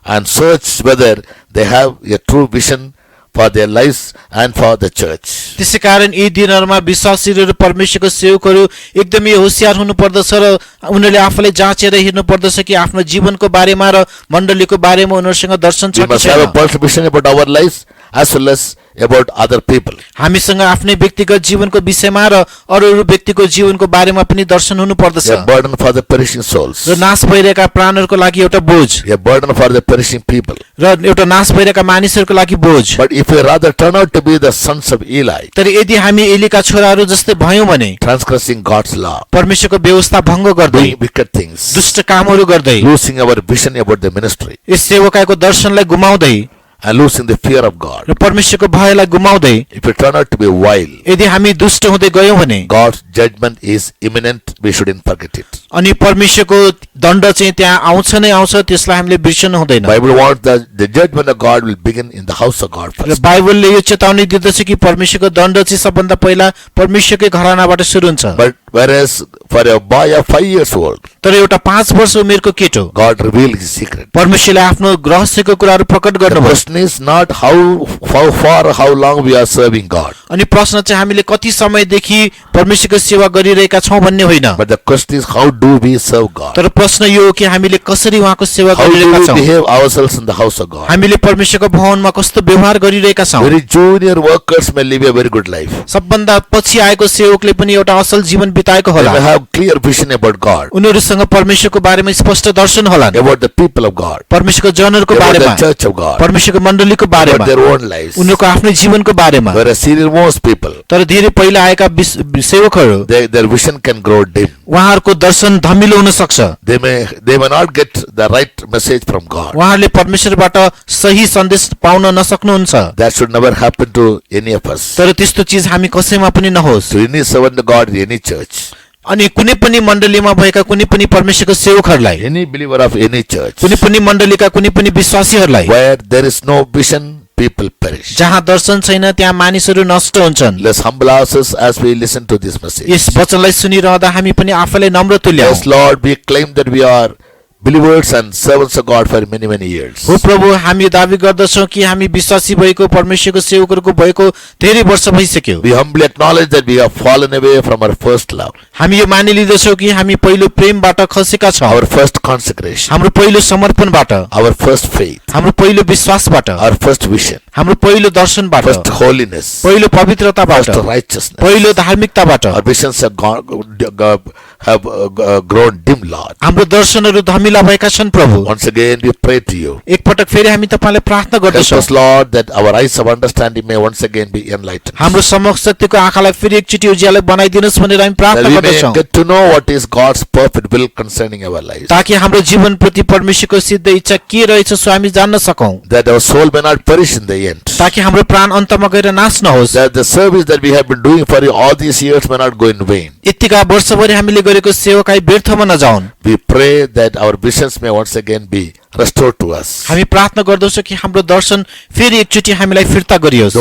[SPEAKER 1] and search whether they have a true vision for their lives and for the church.
[SPEAKER 2] त्यसै कारण यी दिनहरूमा विश्वासीहरू र परमेश्वरको सेवकहरू एकदमै होशियार हुनु पर्दछ र उनीहरूले आफूलाई जाँचेर हेर्नु पर्दछ कि आफ्नो जीवनको बारेमा र मण्डलीको बारेमा उनीहरूसँग दर्शन छ
[SPEAKER 1] We
[SPEAKER 2] कि
[SPEAKER 1] must have a
[SPEAKER 2] छैन।
[SPEAKER 1] personal vision about our lives as well as about other people.
[SPEAKER 2] हामीसँग आफ्नै व्यक्तिगत जीवनको विषयमा र अरू व्यक्तिको जीवनको बारेमा पनि दर्शन हुनु पर्दछ।
[SPEAKER 1] A burden for the perishing souls.
[SPEAKER 2] र नाश भइरहेका प्राणहरूको लागि एउटा बोझ
[SPEAKER 1] A burden for the perishing people.
[SPEAKER 2] र एउटा नाश भइरहेका मानिसहरूको लागि बोझ।
[SPEAKER 1] But if we rather turn out to be the sons of Eli,
[SPEAKER 2] तर यदि हामी एलीका छोराहरू जस्तै भयौँ भने
[SPEAKER 1] transgressing God's law,
[SPEAKER 2] परमेश्वरको व्यवस्था भङ्ग गर्दै
[SPEAKER 1] doing wicked things,
[SPEAKER 2] दुष्ट कामहरू गर्दै
[SPEAKER 1] losing our vision about the ministry,
[SPEAKER 2] yes सेवकाईको दर्शनलाई गुमाउँदै
[SPEAKER 1] and losing the fear of God,
[SPEAKER 2] र परमेश्वरको भयलाई गुमाउँदै
[SPEAKER 1] if we turn out to be vile,
[SPEAKER 2] यदि हामी दुष्ट हुँदै गयौँ भने
[SPEAKER 1] God's judgment is imminent. We shouldn't forget it.
[SPEAKER 2] अनि परमेश्वरको दण्ड चाहिँ त्यहाँ आउँछ नै आउँछ, त्यसलाई हामीले बिर्सनु हुँदैन।
[SPEAKER 1] Bible wants that the judgment of God will begin in the house of God
[SPEAKER 2] र
[SPEAKER 1] first.
[SPEAKER 2] बाइबलले यो चेतावनी दिँदछ कि परमेश्वरको दण्ड चाहिँ सबभन्दा पहिला परमेश्वरकै घरानाबाट सुरु हुन्छ।
[SPEAKER 1] But whereas for a boy of 5 years old,
[SPEAKER 2] तर एउटा 5 वर्ष उमेरको केटो
[SPEAKER 1] God revealed his secret.
[SPEAKER 2] परमेश्वरले आफ्नो रहस्यको कुराहरू प्रकट
[SPEAKER 1] The
[SPEAKER 2] गर्नुभयो।
[SPEAKER 1] question is not how far or how long we are serving God,
[SPEAKER 2] अनि प्रश्न चाहिँ हामीले कति समयदेखि परमेश्वरको सेवा गरिरहेका छौँ भन्ने होइन,
[SPEAKER 1] but the question is how do we serve God?
[SPEAKER 2] तर प्रश्न यो हो कि हामीले कसरी उहाँको सेवा
[SPEAKER 1] How do
[SPEAKER 2] गरिरहेका
[SPEAKER 1] we
[SPEAKER 2] छौँ,
[SPEAKER 1] behave ourselves in the house of God?
[SPEAKER 2] हामीले परमेश्वरको भवनमा कस्तो व्यवहार गरिरहेका छौँ।
[SPEAKER 1] Very junior workers may live a very good life.
[SPEAKER 2] सबभन्दा पछि आएको सेवकले पनि एउटा असल जीवन बिताएको
[SPEAKER 1] They
[SPEAKER 2] होला।
[SPEAKER 1] may have clear vision about God,
[SPEAKER 2] उनीहरूसँग परमेश्वरको बारेमा स्पष्ट दर्शन होलान्,
[SPEAKER 1] about the people of God,
[SPEAKER 2] परमेश्वरको जनहरूको
[SPEAKER 1] about
[SPEAKER 2] बारेमा,
[SPEAKER 1] the church of God,
[SPEAKER 2] परमेश्वरको मण्डलीको
[SPEAKER 1] about
[SPEAKER 2] बारेमा,
[SPEAKER 1] their own lives.
[SPEAKER 2] उनीहरूको आफ्नै जीवनको बारेमा।
[SPEAKER 1] Whereas serial most people,
[SPEAKER 2] तर धेरै पहिला आएका सेवकहरू,
[SPEAKER 1] their vision can grow dim.
[SPEAKER 2] उहाँहरूको दर्शन धमिलो हुन सक्छ।
[SPEAKER 1] They may not get the right message from God.
[SPEAKER 2] उहाँहरूले परमेश्वरबाट सही सन्देश पाउन नसक्नुहुन्छ।
[SPEAKER 1] That should never happen to any of us.
[SPEAKER 2] तर त्यस्तो चिज हामी कसैमा पनि नहोस्।
[SPEAKER 1] To any servant of God, any church,
[SPEAKER 2] अनि कुनै पनि मण्डलीमा भएका कुनै पनि परमेश्वरको सेवकहरूलाई,
[SPEAKER 1] any believer of any church,
[SPEAKER 2] कुनै पनि मण्डलीका कुनै पनि विश्वासीहरूलाई,
[SPEAKER 1] where there is no vision, people perish.
[SPEAKER 2] जहाँ दर्शन छैन त्यहाँ मानिसहरू नष्ट हुन्छन्।
[SPEAKER 1] Let's humble ourselves as we listen to this message.
[SPEAKER 2] यस वचनलाई सुनिरहँदा हामी पनि आफैलाई नम्र तुल्याऊ।
[SPEAKER 1] Yes, Lord, we claim that we are believers and servants of God for many, many years.
[SPEAKER 2] हो प्रभु, हामी दावी गर्दछौँ कि हामी विश्वासी भएको परमेश्वरको सेवकहरूको भएको धेरै वर्ष भइसक्यो।
[SPEAKER 1] We humbly acknowledge that we have fallen away from our first love,
[SPEAKER 2] हामी यो मानिलिँदछौँ कि हामी पहिलो प्रेमबाट खसेका छौँ,
[SPEAKER 1] our first consecration,
[SPEAKER 2] हाम्रो पहिलो समर्पणबाट,
[SPEAKER 1] our first faith,
[SPEAKER 2] हाम्रो पहिलो विश्वासबाट,
[SPEAKER 1] our first vision,
[SPEAKER 2] हाम्रो पहिलो दर्शनबाट,
[SPEAKER 1] first holiness,
[SPEAKER 2] पहिलो पवित्रताबाट,
[SPEAKER 1] first righteousness.
[SPEAKER 2] पहिलो धार्मिकताबाट।
[SPEAKER 1] Our visions have grown dim, Lord.
[SPEAKER 2] हाम्रो दर्शनहरू धमिला भएका छन् प्रभु।
[SPEAKER 1] Once again, we pray to you.
[SPEAKER 2] एकपटक फेरि हामी तपाईँलाई प्रार्थना
[SPEAKER 1] Help
[SPEAKER 2] गर्दछौँ,
[SPEAKER 1] us, Lord, that our eyes of understanding may once again be enlightened.
[SPEAKER 2] हाम्रो समक्ष सत्यको आँखालाई फेरि एकचोटि उज्यालो बनाइदिनुहोस् भनेर हामी
[SPEAKER 1] That
[SPEAKER 2] प्रार्थना
[SPEAKER 1] we may
[SPEAKER 2] गर्दछौँ,
[SPEAKER 1] get to know what is God's perfect will concerning our lives.
[SPEAKER 2] ताकि हाम्रो जीवनप्रति परमेश्वरको सिद्ध इच्छा के रहेछ सो हामी जान्न सकौँ,
[SPEAKER 1] That our soul may not perish in the end.
[SPEAKER 2] ताकि हाम्रो प्राण अन्तमा गएर नाश नहोस्।
[SPEAKER 1] That the service that we have been doing for all these years may not go in vain.
[SPEAKER 2] यतिका वर्षभरि हामीले गरेको सेवाकाई व्यर्थमा नजाउन्।
[SPEAKER 1] We pray that our visions may once again be restored to us.
[SPEAKER 2] हामी प्रार्थना गर्दछौँ कि हाम्रो दर्शन फेरि एकचोटि हामीलाई फिर्ता गरियोस्।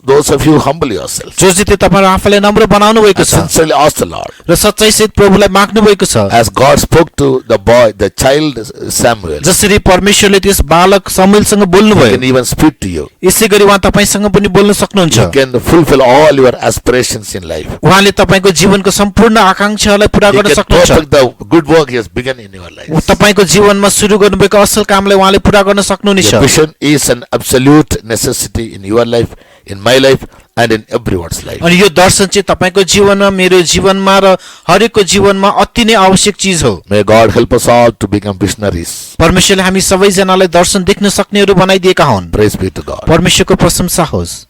[SPEAKER 1] Those of you humble yourselves
[SPEAKER 2] जो चाहिँ तपाईँहरू आफैलाई नम्र बनाउनु भएको
[SPEAKER 1] and
[SPEAKER 2] छ
[SPEAKER 1] sincerely ask the Lord.
[SPEAKER 2] र सच्चाइसहित प्रभुलाई माग्नु भएको छ,
[SPEAKER 1] As God spoke to the child Samuel,
[SPEAKER 2] जसरी परमेश्वरले त्यस बालक शमूएलसँग
[SPEAKER 1] He
[SPEAKER 2] बोल्नुभयो,
[SPEAKER 1] can even speak to you.
[SPEAKER 2] यसै गरी उहाँ तपाईँसँग पनि बोल्न सक्नुहुन्छ।
[SPEAKER 1] He can fulfill all your aspirations in life.
[SPEAKER 2] उहाँले तपाईँको जीवनको सम्पूर्ण आकांक्षाहरूलाई पूरा
[SPEAKER 1] He
[SPEAKER 2] गर्न
[SPEAKER 1] can
[SPEAKER 2] सक्नुहुन्छ।
[SPEAKER 1] perfect the good work He has begun in your life.
[SPEAKER 2] तपाईँको जीवनमा सुरु गर्नुभएको असल कामलाई उहाँले पूरा गर्न सक्नुहुनेछ।
[SPEAKER 1] The vision is an absolute necessity in your life, in my life, and in everyone's life.
[SPEAKER 2] अनि यो दर्शन चाहिँ तपाईँको जीवनमा, मेरो जीवनमा र हरेकको जीवनमा अति नै आवश्यक चिज हो।
[SPEAKER 1] May God help us all to become visionaries.
[SPEAKER 2] परमेश्वरले हामी सबैजनालाई दर्शन देख्न सक्नेहरू बनाइदिएका हुन्।
[SPEAKER 1] Praise be to God.
[SPEAKER 2] परमेश्वरको प्रशंसा होस्।